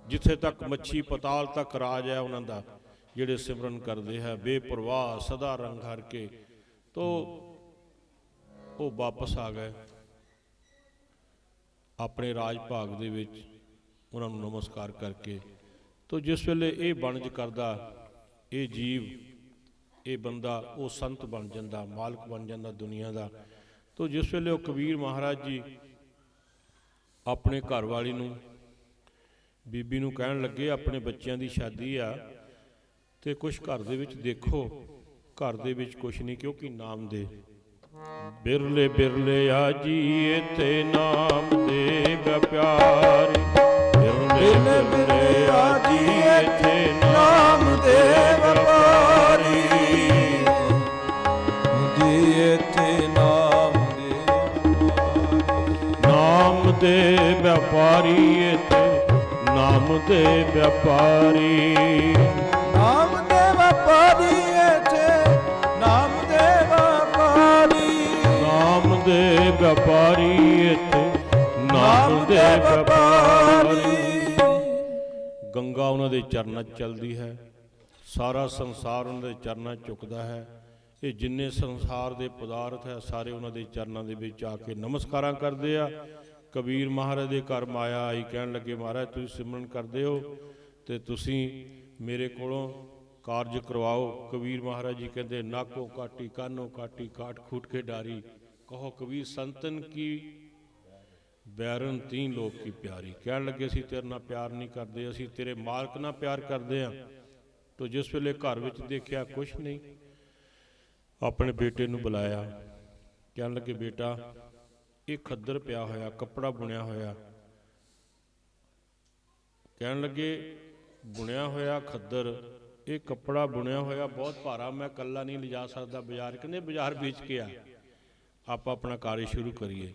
ਜਿੱਥੇ ਤੱਕ ਮੱਛੀ ਪਤਾਲ ਤੱਕ ਰਾਜ ਹੈ ਉਹਨਾਂ ਦਾ, ਜਿਹੜੇ ਸਿਮਰਨ ਕਰਦੇ ਹੈ ਬੇਪਰਵਾਹ ਸਦਾ ਰੰਗ ਹਰ ਕੇ। ਤੋ ਉਹ ਵਾਪਸ ਆ ਗਏ ਆਪਣੇ ਰਾਜ ਭਾਗ ਦੇ ਵਿੱਚ, ਉਹਨਾਂ ਨੂੰ ਨਮਸਕਾਰ ਕਰਕੇ। ਤੋ ਜਿਸ ਵੇਲੇ ਇਹ ਬਣਜ ਕਰਦਾ ਇਹ ਜੀਵ, ਇਹ ਬੰਦਾ ਉਹ ਸੰਤ ਬਣ ਜਾਂਦਾ, ਮਾਲਕ ਬਣ ਜਾਂਦਾ ਦੁਨੀਆ ਦਾ। ਤੋ ਜਿਸ ਵੇਲੇ ਉਹ ਕਬੀਰ ਮਹਾਰਾਜ ਜੀ ਆਪਣੇ ਘਰ ਵਾਲੀ ਨੂੰ ਬੀਬੀ ਨੂੰ ਕਹਿਣ ਲੱਗੇ ਆਪਣੇ ਬੱਚਿਆਂ ਦੀ ਸ਼ਾਦੀ ਆ ਤੇ ਕੁਛ ਘਰ ਦੇ ਵਿੱਚ ਦੇਖੋ, ਘਰ ਦੇ ਵਿੱਚ ਕੁਛ ਨਹੀਂ, ਕਿਉਂਕਿ ਨਾਮ ਦੇ ਬਿਰਲੇ ਬਿਰਲੇ ਆ ਜੀ ਇੱਥੇ ਨਾਮ ਦੇ ਵਪਾਰੀ, ਬਿਰਲੇ ਬਿਰਲੇ ਆ ਜੀ ਇੱਥੇ ਨਾਮ ਦੇ ਵਪਾਰੀ, ਜੀ ਇੱਥੇ ਨਾਮ ਦੇ ਵਪਾਰੀ, ਇੱਥੇ ਨਾਮ ਦੇ ਵਪਾਰੀ, ਨਾਮ ਦੇ ਵਪਾਰੀ, ਇੱਥੇ ਨਾਮ ਦੇ ਵਪਾਰੀ, ਨਾਮ ਦੇ ਵਪਾਰੀ, ਇੱਥੇ ਨਾਮ ਦੇ ਵਪਾਰੀ। ਗੰਗਾ ਉਹਨਾਂ ਦੇ ਚਰਨਾਂ 'ਚ ਚੱਲਦੀ ਹੈ, ਸਾਰਾ ਸੰਸਾਰ ਉਹਨਾਂ ਦੇ ਚਰਨਾਂ 'ਚ ਝੁਕਦਾ ਹੈ। ਇਹ ਜਿੰਨੇ ਸੰਸਾਰ ਦੇ ਪਦਾਰਥ ਹੈ ਸਾਰੇ ਉਹਨਾਂ ਦੇ ਚਰਨਾਂ ਦੇ ਵਿੱਚ ਆ ਕੇ ਨਮਸਕਾਰਾਂ ਕਰਦੇ ਆ। ਕਬੀਰ ਮਹਾਰਾਜ ਦੇ ਘਰ ਮਾਇਆ ਆਈ, ਕਹਿਣ ਲੱਗੇ ਮਹਾਰਾਜ ਤੁਸੀਂ ਸਿਮਰਨ ਕਰਦੇ ਹੋ ਤੇ ਤੁਸੀਂ ਮੇਰੇ ਕੋਲੋਂ ਕਾਰਜ ਕਰਵਾਓ। ਕਬੀਰ ਮਹਾਰਾਜ ਜੀ ਕਹਿੰਦੇ ਨਾਕੋ ਕਾਟੀ ਕਾਨੋ ਕਾਟੀ ਕਾਟ ਖੂਟ ਕੇ ਡਾਰੀ, ਕਹੋ ਕਬੀਰ ਸੰਤਨ ਕੀ बैरन ती लोक की प्यारी। कहन लगे असीं तेरे नाल प्यार नहीं करते, असीं तेरे मालक नाल प्यार करते हैं। तो जिस वेले घर विच देखिया कुछ नहीं, अपने बेटे नूं बुलाया। कहन लगे बेटा ये खद्दर पिया होया, कपड़ा बुनिया होया। कहन लगे बुनिया होया खद्दर, ये कपड़ा बुनिया होया बहुत भारा, मैं कल्ला नहीं लिजा सकता बाजार। कहते बाजार बेच के आ, आप अपना कार्य शुरू करिए।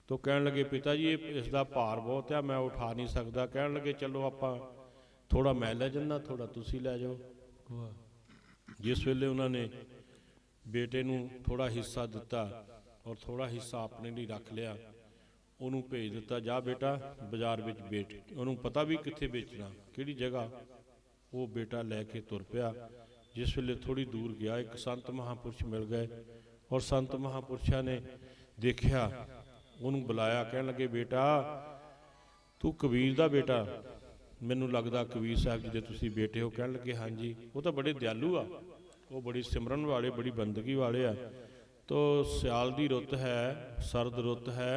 तो कहन लगे पिता जी इसका भार बहुत है, मैं उठा नहीं सकता। कहन लगे चलो आप थोड़ा मैं लै जाना, थोड़ा तुसी लै जाओ। जिस वेले उन्होंने बेटे नूं थोड़ा हिस्सा दिता और थोड़ा हिस्सा अपने लिए रख लिया, उन्होंने भेज दिता जा बेटा बाजार विच बेच। उन्होंने पता भी कित्थे बेचना, किहड़ी जगह। वो बेटा लैके तुर पिया। जिस वेले थोड़ी दूर गया, एक संत महापुरुष मिल गए और संत महापुरुषां ने देखिया, उन्होंने बुलाया। कहन लगे बेटा तू कबीर दा बेटा, मैनू लगदा कबीर साहब जी दे तुसी बेटे हो। कहन लगे हाँ जी। वो तो बड़े दयालु आ, वो बड़ी सिमरन वाले, बड़ी बंदगी वाले आ। तो सियाल दी रुत है, सर्द रुत है,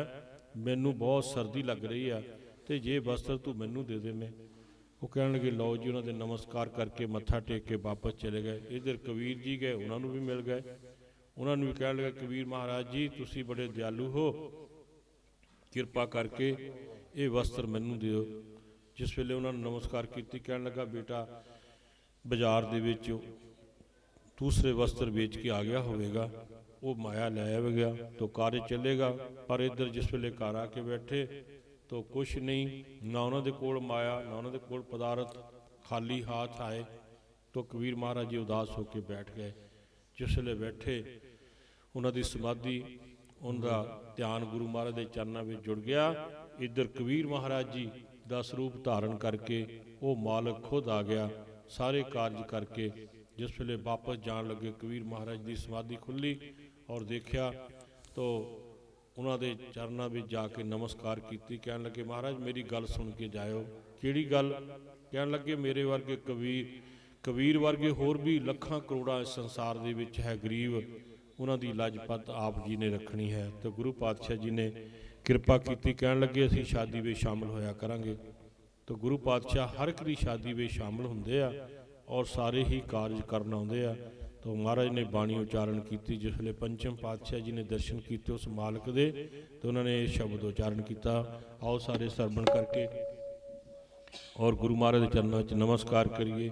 मैनू बहुत सर्दी लग रही है, तो जे वस्त्र तू मैनू दे दे। मैं वो कहन लगे लो जी। उन्होंने नमस्कार करके मत्था टेक के वापस चले गए। इधर कबीर जी गए, उन्होंने भी मिल गए। उन्होंने भी कहन लगे कबीर महाराज जी तुसी बड़े दयालु हो, किरपा करके ये वस्त्र मैनू दिओ। जिस वेले उन्होंने नमस्कार की, कहन लगा बेटा बाजार दे विच दूसरे वस्त्र बेच के आ गया होगा, वो माया लै आवेगा तो कार्य चलेगा। पर इधर जिस वेले घर आके बैठे तो कुछ नहीं, ना उन्होंने कोल माया, ना उन्होंने कोल पदार्थ, खाली हाथ आए। तो कबीर महाराज जी उदास होकर बैठ गए। जिस वेले बैठे उन्होंने समाधि, उनका ध्यान गुरु महाराज के चरणों में जुड़ गया। इधर कबीर महाराज जी का स्वरूप धारण करके वो मालक खुद आ गया, सारे कार्य करके। जिस वेले वापस जान लगे, कबीर महाराज की समाधि खुली और देखा तो उन्होंने चरणों में जाके नमस्कार की। कहन लगे महाराज मेरी गल सुन के जाओ। किहड़ी गल? कहन लगे मेरे वर्गे कबीर वर्गे होर भी लखां करोड़ां इस संसार दे विच है गरीब, उन्हां दी लाजपत आप जी ने रखनी है। तो गुरु पातशाह जी ने किरपा की। कहन लगे असीं शादी में शामिल होया करांगे। तो गुरु पातशाह हर एक दी शादी में शामिल हुंदे आ और सारे ही कार्य करन आउंदे आ। तो महाराज ने बाणी उच्चारण की। जिसले पंचम पातशाह जी ने दर्शन किए उस मालक दे, तो उन्होंने ये शब्द उच्चारण किया। आओ सारे सरवण करके और गुरु महाराज के चरणों च नमस्कार करिए।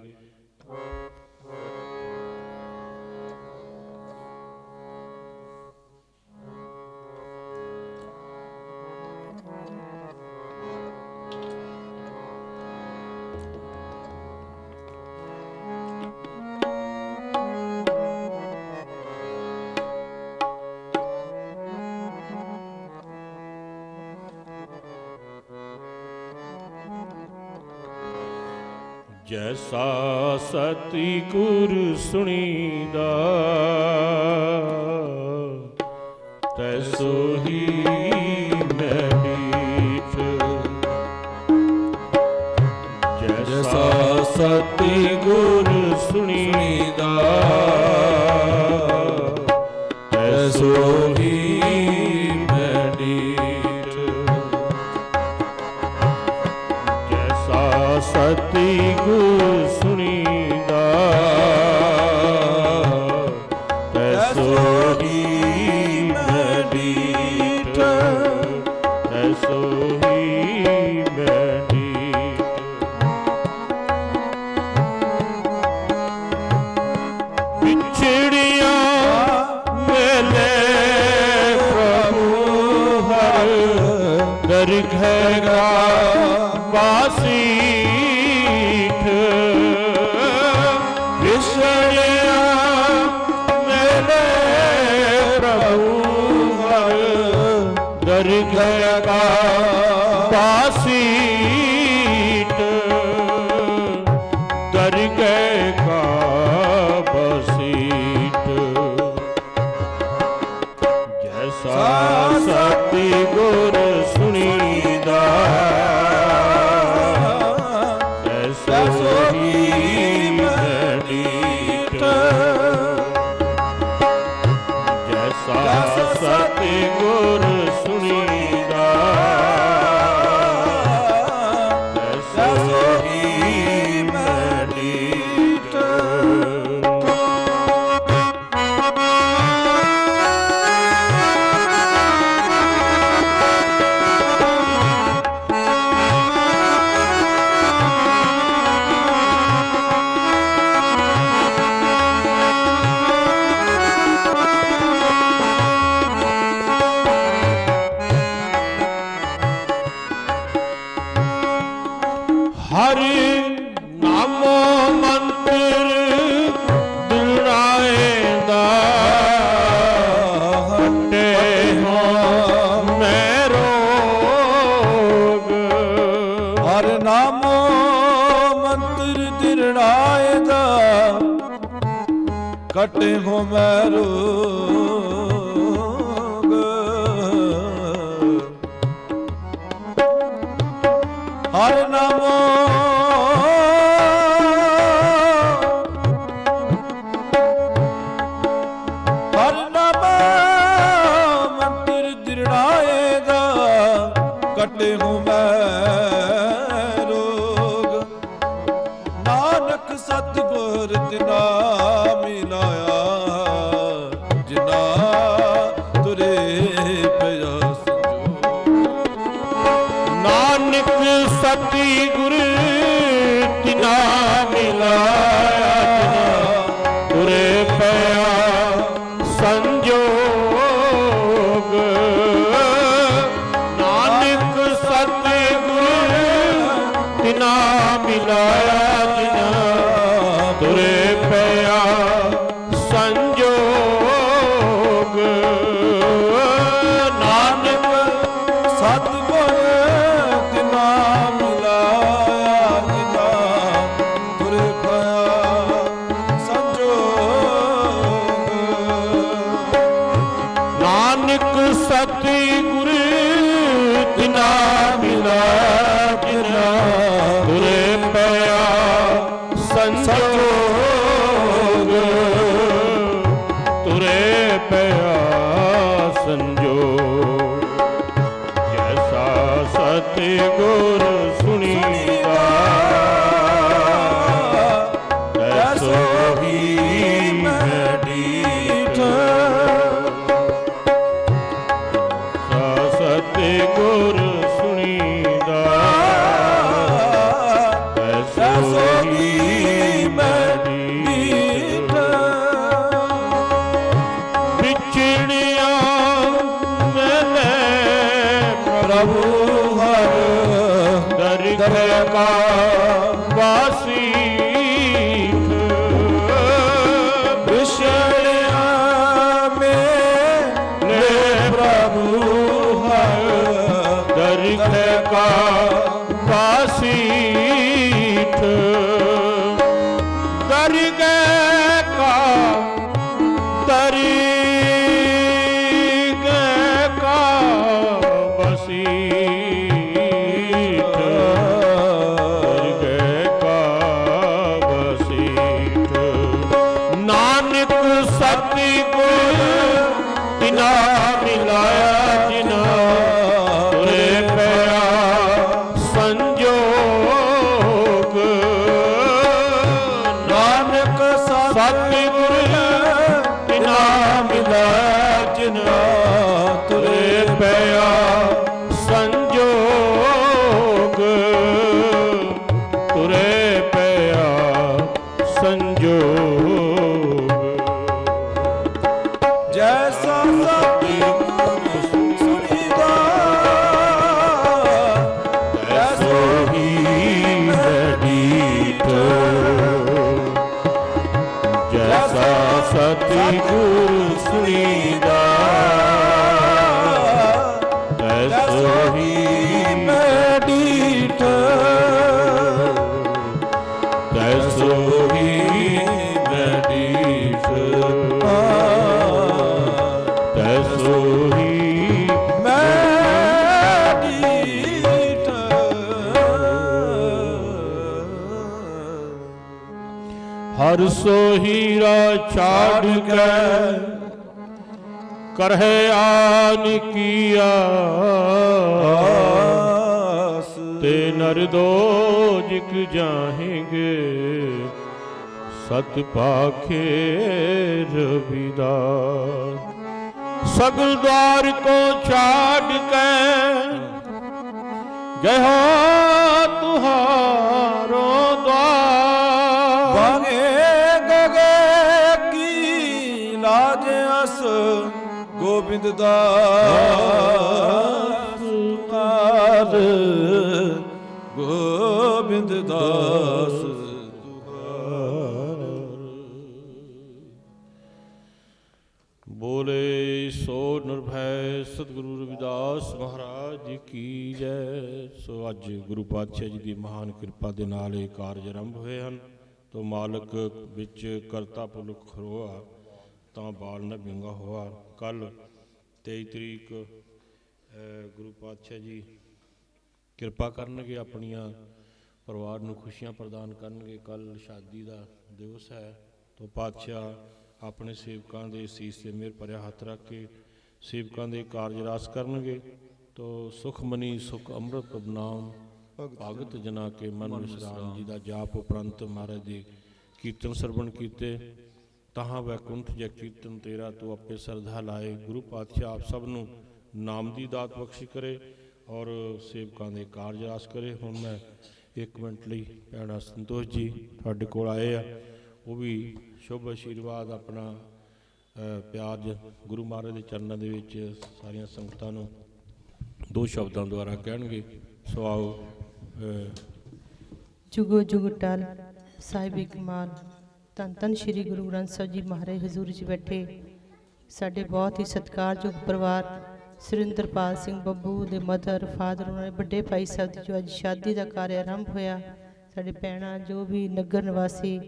जैसा सती गुर सुनीदा, तैसो ही मैं मीठ। जैसा सती गुर सुनीदा, तैसो ही मैं मीठ। जैसा सती गुर सुनीदा, तैसो ही मैं मीठ। तैसो ही मैं मीठ। बिछड़िया मेले प्रभु हर दरगह वासी। विषया मेरे प्रभु हर दरगह का बासीठ। दरगह का बासीठ। जैसा सती गुर सुनीदा, तैसो ही मैं मीठ। जैसा सती गुर सुनीदा, ਹਰਿ ਨਾਮੋ ਮੰਤਰ ਦਿਲਾਏ ਦਾ ਹਟੇ ਹੋ ਮੈਂ ਰੋਗ। ਹਰਿ ਨਾਮੋ ਮੰਤਰ ਦਿਲਾਏ ਦਾ ਕਟੇ ਹੋ ਮੈਂ ਰੋਗ। ਹਰਿ ਨਾਮੋ ਕਟੇ ਹੂੰ ਮੈਂ ਰੋਗ। ਨਾਨਕ ਸਤਿਗੁਰ ਤਿਨਾ ਮਿਲਾਇਆ ਜਿਨਾ ਤੁਰੇ ਪਿਆ ਸੰਜੋਗ। ਨਾਨਕ ਸਤਿਗੁਰ ਤਿਨਾ ਮਿਲਾਇਆ ਜਿਨਾ ਤੁਰੇ ਪਿਆ ਸੰਜੋਗ। ਤਿਨਾ ਮਿਲਾਇਆ ਜਿਨਾ ਤੁਰੇ ਪਿਆ ਸੰਜੋਗ। ਨਾਨਕ ਸਤਿਗੁਰ ਤਿਨਾ ਮਿਲਾਇਆ ਜਿਨਾ ਤੁਰੇ ਪਿਆ ਸੰਜੋਗ। ਨਾਨਕ ਸਤਿਗੁਰ ਤਿਨਾ ਮਿਲਾਇਆ ਜਿਨਾ ਤੁਰੇ ਪਿਆ ਸੰਜੋਗ। ਤੁਰੇ ਪਿਆ ਸੰਜੋਗ। ਜੈਸਾ ਸਤਿਗੁਰ ਸੁਣੀਦਾ ਤੈਸੋ ਹੀ ਮੈਂ ਡੀਠ। ਸਤਿਗੁਰ ਸੁਣੀਦਾ ਤੈਸੋ ਹੀ ਮੈਂ ਡੀਠ। ਵਿਛੜਿਆ ਮੈਨੇ ਪ੍ਰਭੂ ਹਰ ਦਰਗਹ ਕਾ ਵਾਸੀਠ। ਵਿਛੜਿਆ ਮੈਨੇ ਪ੍ਰਭੂ ਦਰਗਹ ਕਾ ਵਾਸੀਠ। ਦਰਗਹ ਕਾ ਵਸੀਠ। ਦਰਗਹ ਕਾ ਵਸੀਠ। ਨਾਨਕ ਸਤਿਗੁਰ ਤਿਨਾ ਮਿਲਾਇਆ ਜਿਨਾ ਤੁਰੇ ਪਿਆ ਸੰਜੋਗ। ਨਾਨਕ ਸਤਿਗੁਰ ਤਿਨਾ ਮਿਲਾਇਆ ਜਿਨਾ ਤੁਰੇ ਪਿਆ ਸੰਜੋਗ। ਤੁਰੇ ਪਿਆ ਸੰਜੋਗ। ਜੈਸਾ ਸਤਿਗੁਰ ਸੁਣੀਦਾ ਤੈਸੋ ਹੀ ਮੈਂ ਡੀਠ। ਜੈਸਾ ਸਤਿਗੁਰ ਸੁਣੀਦਾ ਤੈਸੋ ਹੀ ਮੈਂ ਡੀਠ। ਤੈਸੋ ਹੀ ਮੈਂ ਡੀਠ। ਤੈਸੋ ਹੀ ਮੈਂ ਡੀਠ। ਹਰ ਸੋ ਹੀਰਾ ਛਾੜ ਕੇ ਕਰਹਿ ਆਨ ਕੀਆ। ਤੇ ਨਰ ਦੋ ਜਿਕ ਜਾਹੇਂਗੇ ਸਤ ਪਾਖੇ ਰਵਿਦਾਸ। सगल द्वार को छाड़ के गयो तुहारो द्वार। भागे गगे की लाज अस गोविंद दास गोविंद ਗੋਬਿੰਦ ਦਾਸ ਬੋਲੇ ਸੋ ਨਿਰਭੈ ਸਤਿਗੁਰੂ ਰਵਿਦਾਸ ਮਹਾਰਾਜ ਜੀ ਕੀ ਜੈ। ਸੋ ਅੱਜ ਗੁਰੂ ਪਾਤਸ਼ਾਹ ਜੀ ਦੀ ਮਹਾਨ ਕਿਰਪਾ ਦੇ ਨਾਲ ਇਹ ਕਾਰਜ ਆਰੰਭ ਹੋਏ ਹਨ। ਤੋ ਮਾਲਕ ਵਿੱਚ ਕਰਤਾ ਪੁਰਖ ਖਰੋਆ ਤਾਂ ਬਾਲ ਨਾ ਵਿੰਗਾ ਹੋਆ। ਕੱਲ੍ਹ 23 ਤਰੀਕ ਗੁਰੂ ਪਾਤਸ਼ਾਹ ਜੀ ਕਿਰਪਾ ਕਰਨਗੇ, ਆਪਣੀਆਂ ਪਰਿਵਾਰ ਨੂੰ ਖੁਸ਼ੀਆਂ ਪ੍ਰਦਾਨ ਕਰਨਗੇ। ਕੱਲ੍ਹ ਸ਼ਾਦੀ ਦਾ ਦਿਵਸ ਹੈ। ਤੋ ਪਾਤਸ਼ਾਹ ਆਪਣੇ ਸੇਵਕਾਂ ਦੇ ਸੀਸ 'ਤੇ ਮਿਹਰ ਭਰਿਆ ਹੱਥ ਰੱਖ ਕੇ ਸੇਵਕਾਂ ਦੇ ਕਾਰਜ ਰਾਸ ਕਰਨਗੇ। ਤੋ ਸੁਖਮਨੀ ਸੁਖ ਅੰਮ੍ਰਿਤ ਨਾਮ ਭਗਤ ਜਨਾ ਕੇ ਮਨ ਵਿਸਰਾਮ ਜੀ ਦਾ ਜਾਪ ਉਪਰੰਤ ਮਹਾਰਾਜ ਦੇ ਕੀਰਤਨ ਸਰਵਣ ਕੀਤੇ। ਤਹਾਂ ਵੈਕੁੰਠ ਜੈ ਕੀਰਤਨ ਤੇਰਾ ਤੂੰ ਆਪੇ ਸਰਧਾ ਲਾਏ। ਗੁਰੂ ਪਾਤਸ਼ਾਹ ਆਪ ਸਭ ਨੂੰ ਨਾਮ ਦੀ ਦਾਤ ਬਖਸ਼ ਕਰੇ ਔਰ ਸੇਵਕਾਂ ਦੇ ਕਾਰਜ ਰਾਸ ਕਰੇ। ਹੁਣ ਮੈਂ 1 ਮਿੰਟ ਲਈ ਭੈਣਾ ਸੰਤੋਸ਼ ਜੀ ਤੁਹਾਡੇ ਕੋਲ ਆਏ ਆ, ਉਹ ਵੀ ਸ਼ੁਭ ਆਸ਼ੀਰਵਾਦ ਆਪਣਾ ਪਿਆਰ ਗੁਰੂ ਮਹਾਰਾਜ ਦੇ ਚਰਨਾਂ ਦੇ ਵਿੱਚ ਸਾਰੀਆਂ ਸੰਗਤਾਂ ਨੂੰ 2 ਸ਼ਬਦਾਂ ਦੁਆਰਾ ਕਹਿਣਗੇ। ਸੋ ਆਓ। ਜੁਗੋ ਜੁਗ ਟਲ ਸਾਹਿਬ ਕਮਾਲ ਧੰਨ ਧੰਨ ਸ਼੍ਰੀ ਗੁਰੂ ਗ੍ਰੰਥ ਸਾਹਿਬ ਜੀ ਮਹਾਰਾਜ ਹਜ਼ੂਰੀ 'ਚ ਬੈਠੇ ਸਾਡੇ ਬਹੁਤ ਹੀ ਸਤਿਕਾਰਯੋਗ ਪਰਿਵਾਰ ਸੁਰਿੰਦਰਪਾਲ ਸਿੰਘ ਬੱਬੂ ਦੇ ਮਦਰ ਫਾਦਰ, ਉਹਨਾਂ ਦੇ ਵੱਡੇ ਭਾਈ ਸਾਹਿਬ ਦੀ ਜੋ ਅੱਜ ਸ਼ਾਦੀ ਦਾ ਕਾਰਜ ਆਰੰਭ ਹੋਇਆ। ਸਾਡੇ ਭੈਣਾਂ ਜੋ ਵੀ ਨਗਰ ਨਿਵਾਸੀ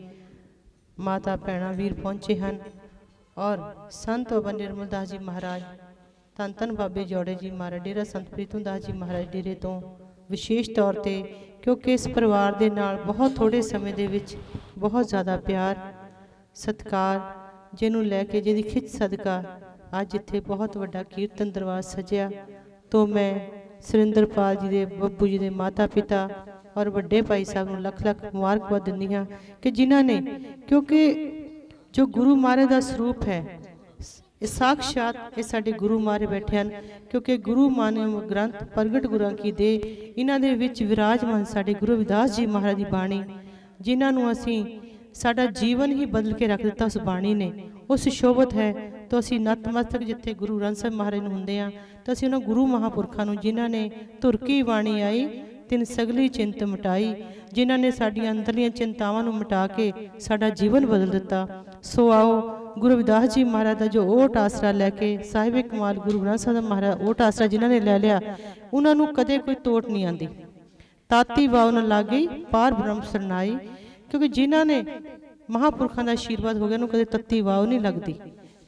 ਮਾਤਾ ਭੈਣਾਂ ਵੀਰ ਪਹੁੰਚੇ ਹਨ ਔਰ ਸੰਤ ਬਾਬਾ ਨਿਰਮਲ ਦਾਸ ਜੀ ਮਹਾਰਾਜ, ਧੰਨ ਧੰਨ ਬਾਬੇ ਜੋੜੇ ਜੀ ਮਹਾਰਾਜ, ਡੇਰਾ ਸੰਤ ਪ੍ਰੀਤਮ ਦਾਸ ਜੀ ਮਹਾਰਾਜ ਡੇਰੇ ਤੋਂ ਵਿਸ਼ੇਸ਼ ਤੌਰ 'ਤੇ, ਕਿਉਂਕਿ ਇਸ ਪਰਿਵਾਰ ਦੇ ਨਾਲ ਬਹੁਤ ਥੋੜ੍ਹੇ ਸਮੇਂ ਦੇ ਵਿੱਚ ਬਹੁਤ ਜ਼ਿਆਦਾ ਪਿਆਰ ਸਤਿਕਾਰ, ਜਿਹਨੂੰ ਲੈ ਕੇ ਜਿਹਦੀ ਖਿੱਚ ਸਦਕਾ ਅੱਜ ਇੱਥੇ ਬਹੁਤ ਵੱਡਾ ਕੀਰਤਨ ਦਰਬਾਰ ਸਜਿਆ। ਤੋਂ ਮੈਂ ਸੁਰਿੰਦਰਪਾਲ ਜੀ ਦੇ ਬੱਬੂ ਜੀ ਦੇ ਮਾਤਾ ਪਿਤਾ ਔਰ ਵੱਡੇ ਭਾਈ ਸਾਹਿਬ ਨੂੰ ਲੱਖ ਲੱਖ ਮੁਬਾਰਕਬਾਦ ਦਿੰਦੀ ਹਾਂ ਕਿ ਜਿਨ੍ਹਾਂ ਨੇ, ਕਿਉਂਕਿ ਜੋ ਗੁਰੂ ਮਹਾਰਾਜ ਦਾ ਸਰੂਪ ਹੈ ਇਹ ਸਾਖਸ਼ਾਤ ਇਹ ਸਾਡੇ ਗੁਰੂ ਮਹਾਰਾਜ ਬੈਠੇ ਹਨ। ਕਿਉਂਕਿ ਗੁਰੂ ਮਾਨਿਓ ਗ੍ਰੰਥ ਪ੍ਰਗਟ ਗੁਰਾਂ ਕੀ ਦੇ, ਇਹਨਾਂ ਦੇ ਵਿੱਚ ਵਿਰਾਜਮਾਨ ਸਾਡੇ ਗੁਰੂ ਰਵਿਦਾਸ ਜੀ ਮਹਾਰਾਜ ਦੀ ਬਾਣੀ, ਜਿਨ੍ਹਾਂ ਨੂੰ ਅਸੀਂ ਸਾਡਾ ਜੀਵਨ ਹੀ ਬਦਲ ਕੇ ਰੱਖ ਦਿੱਤਾ ਉਸ ਬਾਣੀ ਨੇ, ਉਸ ਸ਼ੋਭਤ ਹੈ। ਤਾਂ ਅਸੀਂ ਨਤਮਸਤਕ ਜਿੱਥੇ ਗੁਰੂ ਗ੍ਰੰਥ ਸਾਹਿਬ ਮਹਾਰਾਜ ਨੂੰ ਹੁੰਦੇ ਹਾਂ ਤਾਂ ਅਸੀਂ ਉਹਨਾਂ ਗੁਰੂ ਮਹਾਂਪੁਰਖਾਂ ਨੂੰ, ਜਿਨ੍ਹਾਂ ਨੇ ਧੁਰ ਕੀ ਬਾਣੀ ਆਈ ਤਿਨ ਸਗਲੀ ਚਿੰਤ ਮਿਟਾਈ, ਜਿਨ੍ਹਾਂ ਨੇ ਸਾਡੀਆਂ ਅੰਦਰਲੀਆਂ ਚਿੰਤਾਵਾਂ ਨੂੰ ਮਿਟਾ ਕੇ ਸਾਡਾ ਜੀਵਨ ਬਦਲ ਦਿੱਤਾ। ਸੋ ਆਓ ਗੁਰੂ ਰਵਿਦਾਸ ਜੀ ਮਹਾਰਾਜ ਦਾ ਜੋ ਓਟ ਆਸਰਾ ਲੈ ਕੇ ਸਾਹਿਬ ਕਮਾਲ ਗੁਰੂ ਗ੍ਰੰਥ ਸਾਹਿਬ ਦਾ ਮਹਾਰਾਜ ਓਟ ਆਸਰਾ ਜਿਨ੍ਹਾਂ ਨੇ ਲੈ ਲਿਆ, ਉਹਨਾਂ ਨੂੰ ਕਦੇ ਕੋਈ ਤੋਟ ਨਹੀਂ ਆਉਂਦੀ। ਤਾਤੀ ਵਾਉ ਨ ਲਾਗੀ ਪਾਰ ਬ੍ਰਹਮ ਸਰਨਾਈ, ਕਿਉਂਕਿ ਜਿਨ੍ਹਾਂ ਨੇ ਮਹਾਂਪੁਰਖਾਂ ਦਾ ਆਸ਼ੀਰਵਾਦ ਹੋ ਗਿਆ ਉਹਨੂੰ ਕਦੇ ਤੱਤੀ ਵਾਉ ਨਹੀਂ ਲੱਗਦੀ।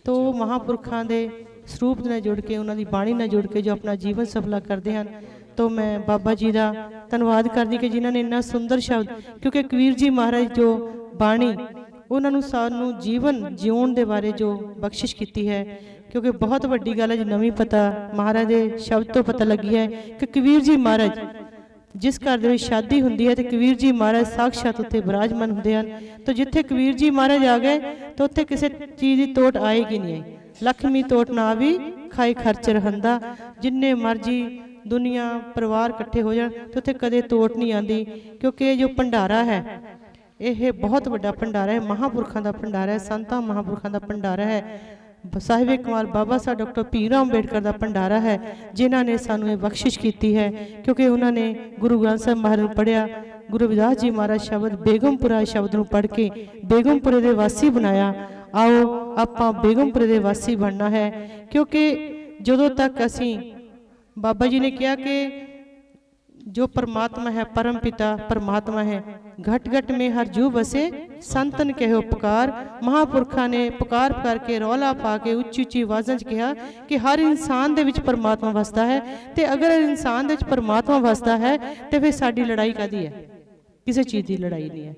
ਤੋ ਮਹਾਂਪੁਰਖਾਂ ਦੇ ਸਰੂਪ ਨਾਲ ਜੁੜ ਕੇ, ਉਹਨਾਂ ਦੀ ਬਾਣੀ ਨਾਲ ਜੁੜ ਕੇ ਜੋ ਆਪਣਾ ਜੀਵਨ ਸਫਲਾ ਕਰਦੇ ਹਨ, ਤੋ ਮੈਂ ਬਾਬਾ ਜੀ ਦਾ ਧੰਨਵਾਦ ਕਰਦੀ ਕਿ ਜਿਨ੍ਹਾਂ ਨੇ ਇੰਨਾ ਸੁੰਦਰ ਸ਼ਬਦ, ਕਿਉਂਕਿ ਕਬੀਰ ਜੀ ਮਹਾਰਾਜ ਜੋ ਬਾਣੀ ਉਹਨਾਂ ਨੂੰ ਸਾਨੂੰ ਜੀਵਨ ਜਿਉਣ ਦੇ ਬਾਰੇ ਜੋ ਬਖਸ਼ਿਸ਼ ਕੀਤੀ ਹੈ, ਕਿਉਂਕਿ ਬਹੁਤ ਵੱਡੀ ਗੱਲ ਹੈ ਜੀ ਨਵੀਂ ਪਤਾ ਮਹਾਰਾਜ ਦੇ ਸ਼ਬਦ ਤੋਂ ਪਤਾ ਲੱਗੀ ਹੈ ਕਿ ਕਬੀਰ ਜੀ ਮਹਾਰਾਜ ਜਿਸ ਘਰ ਦੇ ਵਿੱਚ ਸ਼ਾਦੀ ਹੁੰਦੀ ਹੈ ਤੇ ਕਬੀਰ ਜੀ ਮਹਾਰਾਜ ਸਾਖਸ਼ਾਤ ਉੱਥੇ ਬਿਰਾਜਮਾਨ ਹੁੰਦੇ ਹਨ। ਤਾਂ ਜਿੱਥੇ ਕਬੀਰ ਜੀ ਮਹਾਰਾਜ ਆ ਗਏ ਤਾਂ ਉੱਥੇ ਕਿਸੇ ਚੀਜ਼ ਦੀ ਤੋਟ ਆਏਗੀ ਨਹੀਂ ਆਈ। ਲక్ష్ਮੀ ਤੋਟ ਨਾ ਵੀ ਖਾਈ ਖਰਚ ਰਹੰਦਾ, ਜਿੰਨੇ ਮਰਜੀ ਦੁਨੀਆ ਪਰਿਵਾਰ ਇਕੱਠੇ ਹੋ ਜਾਣ ਤਾਂ ਉੱਥੇ ਕਦੇ ਤੋਟ ਨਹੀਂ ਆਉਂਦੀ। ਕਿਉਂਕਿ ਇਹ ਜੋ ਭੰਡਾਰਾ ਹੈ ਇਹ ਬਹੁਤ ਵੱਡਾ ਭੰਡਾਰਾ ਹੈ, ਮਹਾਂਪੁਰਖਾਂ ਦਾ ਭੰਡਾਰਾ ਹੈ, ਸੰਤਾਂ ਮਹਾਂਪੁਰਖਾਂ ਦਾ ਭੰਡਾਰਾ ਹੈ, ਸਾਹਿਬ ਕਮਾਲ ਬਾਬਾ ਸਾਹਿਬ ਡਾਕਟਰ ਭੀਮ ਰਾਓ ਅੰਬੇਡਕਰ ਦਾ ਭੰਡਾਰਾ ਹੈ, ਜਿਨ੍ਹਾਂ ਨੇ ਸਾਨੂੰ ਇਹ ਬਖਸ਼ਿਸ਼ ਕੀਤੀ ਹੈ। ਕਿਉਂਕਿ ਉਹਨਾਂ ਨੇ ਗੁਰੂ ਗ੍ਰੰਥ ਸਾਹਿਬ ਮਹਾਰਾਜ ਨੂੰ ਪੜ੍ਹਿਆ, ਗੁਰੂ ਰਵਿਦਾਸ ਜੀ ਮਹਾਰਾਜ ਸ਼ਬਦ ਬੇਗਮਪੁਰਾ ਸ਼ਬਦ ਨੂੰ ਪੜ੍ਹ ਕੇ ਬੇਗਮਪੁਰੇ ਦੇ ਵਾਸੀ ਬਣਾਇਆ। ਆਓ ਆਪਾਂ ਬੇਗਮਪੁਰੇ ਦੇ ਵਾਸੀ ਬਣਨਾ ਹੈ, ਕਿਉਂਕਿ ਜਦੋਂ ਤੱਕ ਅਸੀਂ, ਬਾਬਾ ਜੀ ਨੇ ਕਿਹਾ ਕਿ जो परमात्मा है परम पिता परमात्मा है, घट घट में हर जू बसे संतन कहो पुकार। महापुरखा ने पुकार पुकार के रौला पा के उच्ची उच्ची आवाज़ां च कहा कि हर इंसान दे विच परमात्मा वसदा है, ते अगर इंसान दे विच परमात्मा वसदा है तो फिर साडी लड़ाई कादी है? किसी चीज़ की लड़ाई नहीं है।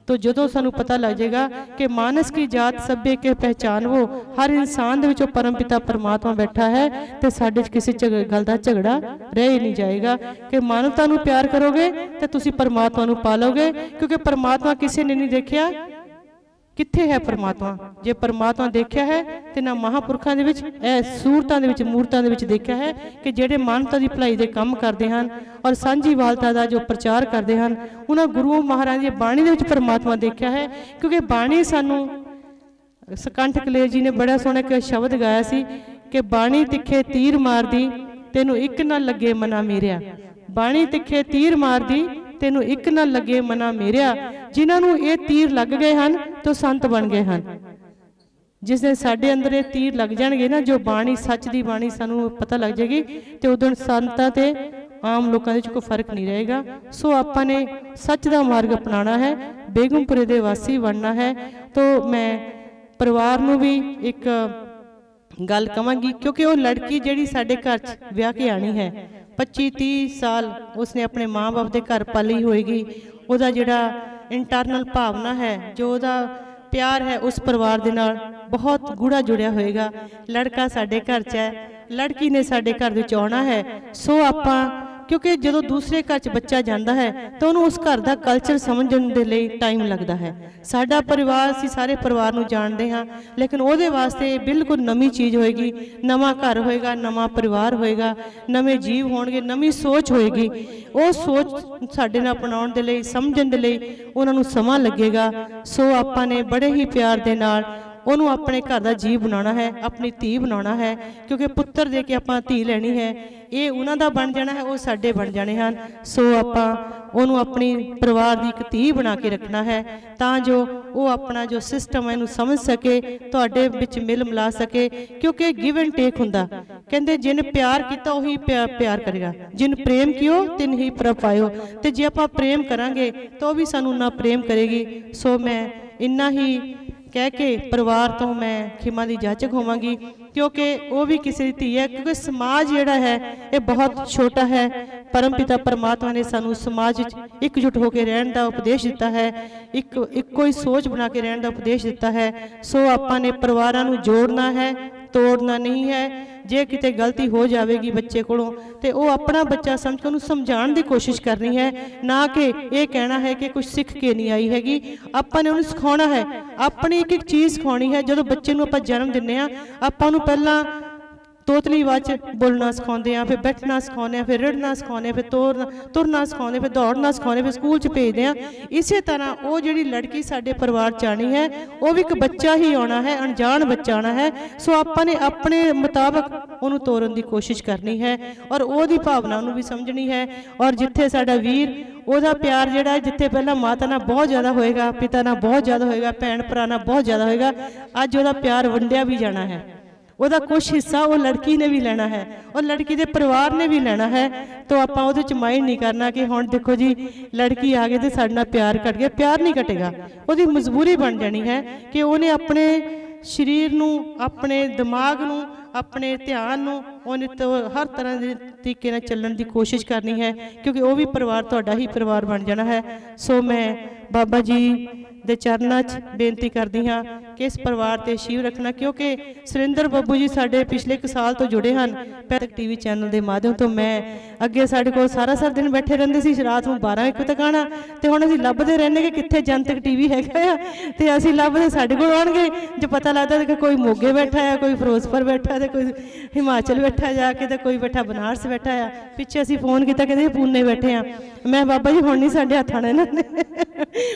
तो जो सानू पता लग जाएगा कि मानस की जात सभ्य के पहचान वो, हर इंसान दे विचों परम पिता परमात्मा बैठा है, तो साडे किसी गल दा झगड़ा रह ही नहीं जाएगा। कि मानवता नू प्यार करोगे तो तुसी परमात्मा नू पालोगे, क्योंकि परमात्मा किसी ने नहीं देखा। कित्थे है परमात्मा? जे परमात्मा देखा है तो ना महापुरखों दे विच सूरतां दे विच मूरतां दे विच देखा है कि जेड़े मानवता की भलाई दे काम करते हैं और सांझी वालता का जो प्रचार करते हैं, उन्होंने गुरुओं महाराज की बाणी दे विच परमात्मा देखा है। क्योंकि बाणी सानू सकंठ कलेर जी ने बड़ा सोहना एक शब्द गाया सी कि बाणी तिखे तीर मारदी तेनू एक ना लगे मना मेरिया। बाणी तिखे तीर मारदी ਤੈਨੂੰ ਇੱਕ ਨਾ ਲੱਗੇ ਮਨਾ ਮੇਰਿਆ। ਜਿਨ੍ਹਾਂ ਨੂੰ ਇਹ ਤੀਰ ਲੱਗ ਗਏ ਹਨ ਤੇ ਸੰਤ ਬਣ ਗਏ ਹਨ। ਜਿਸ ਦਿਨ ਸਾਡੇ ਅੰਦਰ ਇਹ ਤੀਰ ਲੱਗ ਜਾਣਗੇ ਨਾ, ਜੋ ਬਾਣੀ ਸੱਚ ਦੀ ਬਾਣੀ ਸਾਨੂੰ ਪਤਾ ਲੱਗ ਜਾਏਗੀ, ਤੇ ਉਦੋਂ ਸੰਤਾਂ ਤੇ ਆਮ ਲੋਕਾਂ ਦੇ ਵਿੱਚ ਕੋਈ ਫਰਕ ਨਹੀਂ ਰਹੇਗਾ। ਸੋ ਆਪਾਂ ਨੇ ਸੱਚ ਦਾ ਮਾਰਗ ਅਪਣਾਉਣਾ ਹੈ, ਬੇਗਮਪੁਰੇ ਦੇ ਵਾਸੀ ਬਣਨਾ ਹੈ। ਤਾਂ ਮੈਂ ਪਰਿਵਾਰ ਨੂੰ ਵੀ ਇੱਕ ਗੱਲ ਕਵਾਂਗੀ, ਕਿਉਂਕਿ ਉਹ ਲੜਕੀ ਜਿਹੜੀ ਸਾਡੇ ਘਰ 'ਚ ਵਿਆਹ ਕੇ ਆਣੀ ਹੈ, 25-30 ਸਾਲ ਉਸਨੇ ਆਪਣੇ ਮਾਂ-ਬਾਪ ਦੇ ਘਰ ਪਾਲੀ ਹੋਏਗੀ। ਉਹਦਾ ਜਿਹੜਾ ਇੰਟਰਨਲ ਭਾਵਨਾ ਹੈ, ਜੋ ਉਹਦਾ ਪਿਆਰ ਹੈ ਉਸ ਪਰਿਵਾਰ ਦੇ ਨਾਲ ਬਹੁਤ ਗੂੜਾ ਜੁੜਿਆ ਹੋਏਗਾ। ਲੜਕਾ ਸਾਡੇ ਘਰ 'ਚ ਹੈ, ਲੜਕੀ ਨੇ ਸਾਡੇ ਘਰ ਵਿੱਚ ਆਉਣਾ ਹੈ। ਸੋ ਆਪਾਂ, ਕਿਉਂਕਿ ਜਦੋਂ ਦੂਸਰੇ ਘਰ 'ਚ ਬੱਚਾ ਜਾਂਦਾ ਹੈ ਤਾਂ ਉਹਨੂੰ ਉਸ ਘਰ ਦਾ ਕਲਚਰ ਸਮਝਣ ਦੇ ਲਈ ਟਾਈਮ ਲੱਗਦਾ ਹੈ। ਸਾਡਾ ਪਰਿਵਾਰ, ਅਸੀਂ ਸਾਰੇ ਪਰਿਵਾਰ ਨੂੰ ਜਾਣਦੇ ਹਾਂ, ਲੇਕਿਨ ਉਹਦੇ ਵਾਸਤੇ ਬਿਲਕੁਲ ਨਵੀਂ ਚੀਜ਼ ਹੋਏਗੀ, ਨਵਾਂ ਘਰ ਹੋਏਗਾ, ਨਵਾਂ ਪਰਿਵਾਰ ਹੋਏਗਾ, ਨਵੇਂ ਜੀਵ ਹੋਣਗੇ, ਨਵੀਂ ਸੋਚ ਹੋਏਗੀ। ਉਹ ਸੋਚ ਸਾਡੇ ਨਾਲ ਅਪਣਾਉਣ ਦੇ ਲਈ, ਸਮਝਣ ਦੇ ਲਈ ਉਹਨਾਂ ਨੂੰ ਸਮਾਂ ਲੱਗੇਗਾ। ਸੋ ਆਪਾਂ ਨੇ ਬੜੇ ਹੀ ਪਿਆਰ ਦੇ ਨਾਲ ਉਹਨੂੰ ਆਪਣੇ ਘਰ ਦਾ ਜੀਵ ਬਣਾਉਣਾ ਹੈ, ਆਪਣੀ ਧੀ ਬਣਾਉਣਾ ਹੈ, ਕਿਉਂਕਿ ਪੁੱਤਰ ਦੇ ਕੇ ਆਪਾਂ ਧੀ ਲੈਣੀ ਹੈ। ਇਹ ਉਹਨਾਂ ਦਾ ਬਣ ਜਾਣਾ ਹੈ, ਉਹ ਸਾਡੇ ਬਣ ਜਾਣੇ ਹਨ। ਸੋ ਆਪਾਂ ਉਹਨੂੰ ਆਪਣੀ ਪਰਿਵਾਰ ਦੀ ਇੱਕ ਧੀ ਬਣਾ ਕੇ ਰੱਖਣਾ ਹੈ, ਤਾਂ ਜੋ ਉਹ ਆਪਣਾ ਜੋ ਸਿਸਟਮ ਹੈ ਇਹਨੂੰ ਸਮਝ ਸਕੇ, ਤੁਹਾਡੇ ਵਿੱਚ ਮਿਲ ਮਿਲਾ ਸਕੇ। ਕਿਉਂਕਿ ਗਿਵ ਐਂਡ ਟੇਕ ਹੁੰਦਾ, ਕਹਿੰਦੇ ਜਿਨ ਪਿਆਰ ਕੀਤਾ ਉਹੀ ਪਿਆਰ ਕਰੇਗਾ, ਜਿਨ ਪ੍ਰੇਮ ਕੀਓ ਤਿਨ ਹੀ ਪ੍ਰਭ ਪਾਇਓ। ਤੇ ਜੇ ਆਪਾਂ ਪ੍ਰੇਮ ਕਰਾਂਗੇ ਤਾਂ ਉਹ ਵੀ ਸਾਨੂੰ ਨਾ ਪ੍ਰੇਮ ਕਰੇਗੀ। ਸੋ ਮੈਂ ਇੰਨਾ ਹੀ ਕਹਿ ਕੇ ਪਰਿਵਾਰ ਤੋਂ ਮੈਂ ਖਿਮਾ ਦੀ ਜਾਚਕ ਹੋਵਾਂਗੀ, ਕਿਉਂਕਿ ਉਹ ਵੀ ਕਿਸੇ ਦੀ ਧੀ ਹੈ। ਕਿਉਂਕਿ ਸਮਾਜ ਜਿਹੜਾ ਹੈ ਇਹ ਬਹੁਤ ਛੋਟਾ ਹੈ। ਪਰਮਪਿਤਾ ਪਰਮਾਤਮਾ ਨੇ ਸਾਨੂੰ ਸਮਾਜ ਵਿੱਚ ਇਕਜੁੱਟ ਹੋ ਕੇ ਰਹਿਣ ਦਾ ਉਪਦੇਸ਼ ਦਿੱਤਾ ਹੈ, ਇੱਕੋ ਹੀ ਸੋਚ ਬਣਾ ਕੇ ਰਹਿਣ ਦਾ ਉਪਦੇਸ਼ ਦਿੱਤਾ ਹੈ। ਸੋ ਆਪਾਂ ਨੇ ਪਰਿਵਾਰਾਂ ਨੂੰ ਜੋੜਨਾ ਹੈ, ਤੋੜਨਾ ਨਹੀਂ ਹੈ। ਜੇ ਕਿਤੇ ਗਲਤੀ ਹੋ ਜਾਵੇਗੀ ਬੱਚੇ ਕੋਲੋਂ, ਤੇ ਉਹ ਆਪਣਾ ਬੱਚਾ ਸਮਝ ਕੇ ਉਹਨੂੰ ਸਮਝਾਉਣ ਦੀ ਕੋਸ਼ਿਸ਼ ਕਰਨੀ ਹੈ, ਨਾ ਕਿ ਇਹ ਕਹਿਣਾ ਹੈ ਕਿ ਕੁਝ ਸਿੱਖ ਕੇ ਨਹੀਂ ਆਈ ਹੈਗੀ। ਆਪਾਂ ਨੇ ਉਹਨੂੰ ਸਿਖਾਉਣਾ ਹੈ, ਆਪਣੀ ਇੱਕ ਇੱਕ ਚੀਜ਼ ਸਿਖਾਉਣੀ ਹੈ। ਜਦੋਂ ਬੱਚੇ ਨੂੰ ਆਪਾਂ ਜਨਮ ਦਿੰਦੇ ਹਾਂ, ਆਪਾਂ ਨੂੰ ਪਹਿਲਾਂ ਤੋਤਲੀ ਆਵਾਜ਼ 'ਚ ਬੋਲਣਾ ਸਿਖਾਉਂਦੇ ਹਾਂ, ਫਿਰ ਬੈਠਣਾ ਸਿਖਾਉਂਦੇ ਹਾਂ, ਫਿਰ ਰਿੜਨਾ ਸਿਖਾਉਂਦੇ ਹਾਂ, ਫਿਰ ਤੁਰਨਾ ਸਿਖਾਉਂਦੇ, ਫਿਰ ਦੌੜਨਾ ਸਿਖਾਉਂਦੇ, ਫਿਰ ਸਕੂਲ 'ਚ ਭੇਜਦੇ ਹਾਂ। ਇਸੇ ਤਰ੍ਹਾਂ ਉਹ ਜਿਹੜੀ ਲੜਕੀ ਸਾਡੇ ਪਰਿਵਾਰ 'ਚ ਆਉਣੀ ਹੈ, ਉਹ ਵੀ ਇੱਕ ਬੱਚਾ ਹੀ ਆਉਣਾ ਹੈ, ਅਣਜਾਣ ਬੱਚਾ ਆਉਣਾ ਹੈ। ਸੋ ਆਪਾਂ ਨੇ ਆਪਣੇ ਮੁਤਾਬਕ ਉਹਨੂੰ ਤੋਰਨ ਦੀ ਕੋਸ਼ਿਸ਼ ਕਰਨੀ ਹੈ, ਔਰ ਉਹਦੀ ਭਾਵਨਾ ਨੂੰ ਵੀ ਸਮਝਣੀ ਹੈ। ਔਰ ਜਿੱਥੇ ਸਾਡਾ ਵੀਰ, ਉਹਦਾ ਪਿਆਰ ਜਿਹੜਾ, ਜਿੱਥੇ ਪਹਿਲਾਂ ਮਾਤਾ ਨਾਲ ਬਹੁਤ ਜ਼ਿਆਦਾ ਹੋਏਗਾ, ਪਿਤਾ ਨਾਲ ਬਹੁਤ ਜ਼ਿਆਦਾ ਹੋਏਗਾ, ਭੈਣ ਭਰਾ ਨਾਲ ਬਹੁਤ ਜ਼ਿਆਦਾ ਹੋਏਗਾ, ਅੱਜ ਉਹਦਾ ਪਿਆਰ ਵੰਡਿਆ ਵੀ ਜਾਣਾ ਹੈ। ਉਹਦਾ ਕੁਛ ਹਿੱਸਾ ਉਹ ਲੜਕੀ ਨੇ ਵੀ ਲੈਣਾ ਹੈ, ਔਰ ਲੜਕੀ ਦੇ ਪਰਿਵਾਰ ਨੇ ਵੀ ਲੈਣਾ ਹੈ। ਤਾਂ ਆਪਾਂ ਉਹਦੇ 'ਚ ਮਾਈਂਡ ਨਹੀਂ ਕਰਨਾ ਕਿ ਹੁਣ ਦੇਖੋ ਜੀ ਲੜਕੀ ਆ ਗਈ ਤੇ ਸਾਡੇ ਨਾਲ ਪਿਆਰ ਘਟ ਗਿਆ। ਪਿਆਰ ਨਹੀਂ ਘਟੇਗਾ, ਉਹਦੀ ਮਜਬੂਰੀ ਬਣ ਜਾਣੀ ਹੈ ਕਿ ਉਹਨੇ ਆਪਣੇ ਸਰੀਰ ਨੂੰ, ਆਪਣੇ ਦਿਮਾਗ ਨੂੰ, ਆਪਣੇ ਧਿਆਨ ਨੂੰ ਉਹਨੇ ਹਰ ਤਰ੍ਹਾਂ ਦੇ ਤਰੀਕੇ ਨਾਲ ਚੱਲਣ ਦੀ ਕੋਸ਼ਿਸ਼ ਕਰਨੀ ਹੈ, ਕਿਉਂਕਿ ਉਹ ਵੀ ਪਰਿਵਾਰ ਤੁਹਾਡਾ ਹੀ ਪਰਿਵਾਰ ਬਣ ਜਾਣਾ ਹੈ। ਸੋ ਮੈਂ ਬਾਬਾ ਜੀ ਦੇ ਚਰਨਾਂ 'ਚ ਬੇਨਤੀ ਕਰਦੀ ਹਾਂ ਕਿ ਇਸ ਪਰਿਵਾਰ ਤੇ ਅਸ਼ੀਰ ਰੱਖਣਾ, ਕਿਉਂਕਿ ਸੁਰਿੰਦਰ ਬੱਬੂ ਜੀ ਸਾਡੇ ਪਿਛਲੇ 1 ਸਾਲ ਤੋਂ ਜੁੜੇ ਹਨ ਪੈਤਕ ਟੀਵੀ ਚੈਨਲ ਦੇ ਮਾਧਿਅਮ ਤੋਂ। ਮੈਂ ਅੱਗੇ ਸਾਡੇ ਕੋਲ ਸਾਰਾ ਦਿਨ ਬੈਠੇ ਰਹਿੰਦੇ ਸੀ, ਰਾਤ ਨੂੰ 12-1 ਤੱਕ ਆਉਣਾ, ਤੇ ਹੁਣ ਅਸੀਂ ਲੱਭਦੇ ਰਹਿੰਦੇ ਕਿ ਕਿੱਥੇ ਜਨਤਕ ਟੀਵੀ ਹੈਗਾ ਆ, ਤੇ ਅਸੀਂ ਲੱਭਦੇ ਸਾਡੇ ਕੋਲ ਆਉਣਗੇ। ਜੇ ਪਤਾ ਲੱਗਦਾ ਕਿ ਕੋਈ ਮੋਗੇ ਬੈਠਾ ਹੈ, ਕੋਈ ਫਿਰੋਜ਼ਪੁਰ ਬੈਠਾ, ਤੇ ਕੋਈ ਹਿਮਾਚਲ ਬੈਠਾ ਜਾ ਕੇ, ਤੇ ਕੋਈ ਬੈਠਾ ਬਨਾਰਸ ਬੈਠਾ ਆ। ਪਿੱਛੇ ਅਸੀਂ ਫੋਨ ਕੀਤਾ, ਕਹਿੰਦੇ ਪੂਨੇ ਬੈਠੇ ਆ। ਮੈਂ ਬਾਬਾ ਜੀ ਹੁਣ ਨਹੀਂ ਸਾਡੇ ਹੱਥ ਆਣਾ ਇਹਨਾਂ ਨੇ,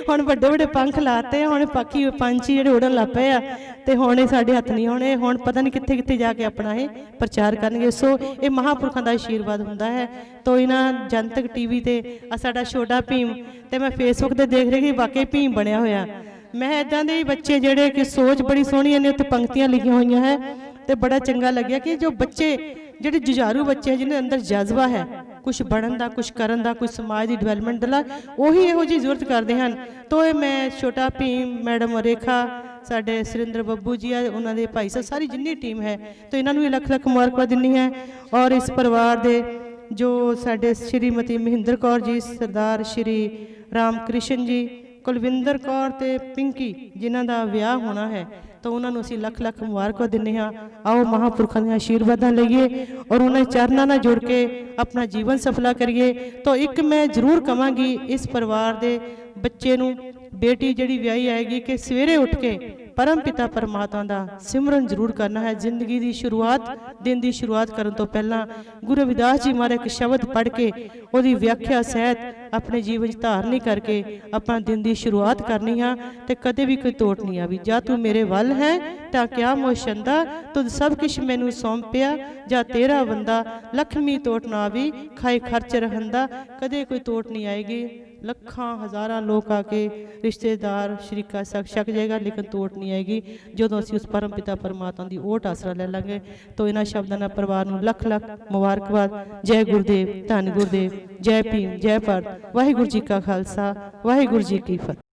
ਹੁਣ ਵੱਡੇ ਵੱਡੇ ਪੰਖ ਲਾਤੇ, ਹੁਣ ਪੰਛੀ ਜਿਹੜੇ ਉੜਨ ਲੱਗ ਪਏ ਆ, ਤੇ ਹੁਣ ਇਹ ਸਾਡੇ ਹੱਥ ਨਹੀਂ ਆਉਣੇ। ਹੁਣ ਪਤਾ ਨਹੀਂ ਕਿੱਥੇ ਕਿੱਥੇ ਜਾ ਕੇ ਆਪਣਾ ਇਹ ਪ੍ਰਚਾਰ ਕਰਨਗੇ। ਸੋ ਇਹ ਮਹਾਂਪੁਰਖਾਂ ਦਾ ਆਸ਼ੀਰਵਾਦ ਹੁੰਦਾ ਹੈ। ਤੋ ਇਹਨਾਂ ਜਨਤਕ ਟੀਵੀ ਤੇ ਸਾਡਾ ਛੋਟਾ ਭੀਮ, ਤੇ ਮੈਂ ਫੇਸਬੁੱਕ ਤੇ ਦੇਖ ਰਹੀ ਕਿ ਵਾਕਈ ਭੀਮ ਬਣਿਆ ਹੋਇਆ। ਮੈਂ ਇੱਦਾਂ ਦੇ ਬੱਚੇ ਜਿਹੜੇ ਕਿ ਸੋਚ ਬੜੀ ਸੋਹਣੀਆਂ ਨੇ, ਉੱਤੇ ਪੰਕਤੀਆਂ ਲਿਖੀਆਂ ਹੋਈਆਂ ਹੈ, ਤੇ ਬੜਾ ਚੰਗਾ ਲੱਗਿਆ ਕਿ ਜੋ ਬੱਚੇ ਜਿਹੜੇ ਜੁਝਾਰੂ ਬੱਚੇ ਜਿਹਦੇ ਅੰਦਰ ਜਜ਼ਬਾ ਹੈ ਕੁਛ ਬਣਨ ਦਾ, ਕੁਛ ਕਰਨ ਦਾ, ਕੁਛ ਸਮਾਜ ਦੀ ਡਿਵੈਲਪਮੈਂਟ ਦਾ, ਉਹੀ ਇਹੋ ਜਿਹੀ ਜ਼ਰੂਰਤ ਕਰਦੇ ਹਨ। ਤੋ ਇਹ ਮੈਂ ਛੋਟਾ ਭੀਮ, ਮੈਡਮ ਰੇਖਾ, ਸਾਡੇ ਸੁਰਿੰਦਰ ਬੱਬੂ ਜੀ ਆ, ਉਹਨਾਂ ਦੇ ਭਾਈ ਸਾਹਿਬ, ਸਾਰੀ ਜਿੰਨੀ ਟੀਮ ਹੈ, ਤਾਂ ਇਹਨਾਂ ਨੂੰ ਵੀ ਲੱਖ ਲੱਖ ਮੁਬਾਰਕਾਂ ਦਿੰਨੀ ਹੈ। ਔਰ ਇਸ ਪਰਿਵਾਰ ਦੇ ਜੋ ਸਾਡੇ ਸ਼੍ਰੀਮਤੀ ਮਹਿੰਦਰ ਕੌਰ ਜੀ, ਸਰਦਾਰ ਸ਼੍ਰੀ ਰਾਮ ਕ੍ਰਿਸ਼ਨ ਜੀ, ਕੁਲਵਿੰਦਰ ਕੌਰ ਤੇ ਪਿੰਕੀ, ਜਿਨ੍ਹਾਂ ਦਾ ਵਿਆਹ ਹੋਣਾ ਹੈ, ਤਾਂ ਉਹਨਾਂ ਨੂੰ ਅਸੀਂ ਲੱਖ ਲੱਖ ਮੁਬਾਰਕਾਂ ਦਿੰਦੇ ਹਾਂ। ਆਓ ਮਹਾਂਪੁਰਖਾਂ ਦੇ ਆਸ਼ੀਰਵਾਦਾਂ ਲਈਏ ਔਰ ਉਹਨਾਂ ਦੇ ਚਰਨਾਂ ਨਾਲ ਜੁੜ ਕੇ ਆਪਣਾ ਜੀਵਨ ਸਫਲਾ ਕਰੀਏ। ਤਾਂ ਇੱਕ ਮੈਂ ਜ਼ਰੂਰ ਕਹਾਂਗੀ ਇਸ ਪਰਿਵਾਰ ਦੇ ਬੱਚੇ ਨੂੰ, ਬੇਟੀ ਜਿਹੜੀ ਵਿਆਹੀ ਆਏਗੀ, ਕਿ ਸਵੇਰੇ ਉੱਠ ਕੇ ਪਰਮ ਪਿਤਾ ਪਰਮਾਤਮਾ ਦਾ ਸਿਮਰਨ ਜ਼ਰੂਰ ਕਰਨਾ ਹੈ। ਜ਼ਿੰਦਗੀ ਦੀ ਸ਼ੁਰੂਆਤ, ਦਿਨ ਦੀ ਸ਼ੁਰੂਆਤ ਕਰਨ ਤੋਂ ਪਹਿਲਾਂ ਗੁਰੂ ਰਵਿਦਾਸ ਜੀ ਮਹਾਰਾਜ ਇੱਕ ਸ਼ਬਦ ਪੜ੍ਹ ਕੇ ਉਹਦੀ ਵਿਆਖਿਆ ਸਹਿਤ ਆਪਣੇ ਜੀਵਨ 'ਚ ਧਾਰਨੀ ਕਰਕੇ ਆਪਣਾ ਦਿਨ ਦੀ ਸ਼ੁਰੂਆਤ ਕਰਨੀ ਹੈ। ਤੇ ਕਦੇ ਵੀ ਕੋਈ ਤੋਟ ਨਹੀਂ ਆਵੀ। ਜਾਂ ਤੂੰ ਮੇਰੇ ਵੱਲ ਹੈ ਤਾਂ ਕਿਆ ਮੋਸ਼ੰਦਾ, ਤੁਧ ਸਭ ਕੁਛ ਮੈਨੂੰ ਸੌਂਪਿਆ, ਜਾਂ ਤੇਰਾ ਬੰਦਾ, ਲਖਮੀ ਤੋਟ ਨਾ ਆਵੀ, ਖਾਏ ਖਰਚ ਰਹੰਦਾ। ਕਦੇ ਕੋਈ ਤੋਟ ਨਹੀਂ ਆਏਗੀ। ਲੱਖਾਂ ਹਜ਼ਾਰਾਂ ਲੋਕ ਆ ਕੇ ਰਿਸ਼ਤੇਦਾਰ ਸ਼ਰੀਕਾ ਛਕ ਜਾਏਗਾ, ਲੇਕਿਨ ਤੋਟ ਨਹੀਂ ਆਏਗੀ ਜਦੋਂ ਅਸੀਂ ਉਸ ਪਰਮ ਪਿਤਾ ਪਰਮਾਤਮਾ ਦੀ ਓਟ ਆਸਰਾ ਲੈ ਲਾਂਗੇ। ਤੋਂ ਇਹਨਾਂ ਸ਼ਬਦਾਂ ਨਾਲ ਪਰਿਵਾਰ ਨੂੰ ਲੱਖ ਲੱਖ ਮੁਬਾਰਕਬਾਦ। ਜੈ ਗੁਰਦੇਵ, ਧੰਨ ਗੁਰਦੇਵ, ਜੈ ਭੀਮ, ਜੈ ਭਾਰਤ। ਵਾਹਿਗੁਰੂ ਜੀ ਕਾ ਖਾਲਸਾ, ਵਾਹਿਗੁਰੂ ਜੀ ਕੀ ਫਤਿਹ।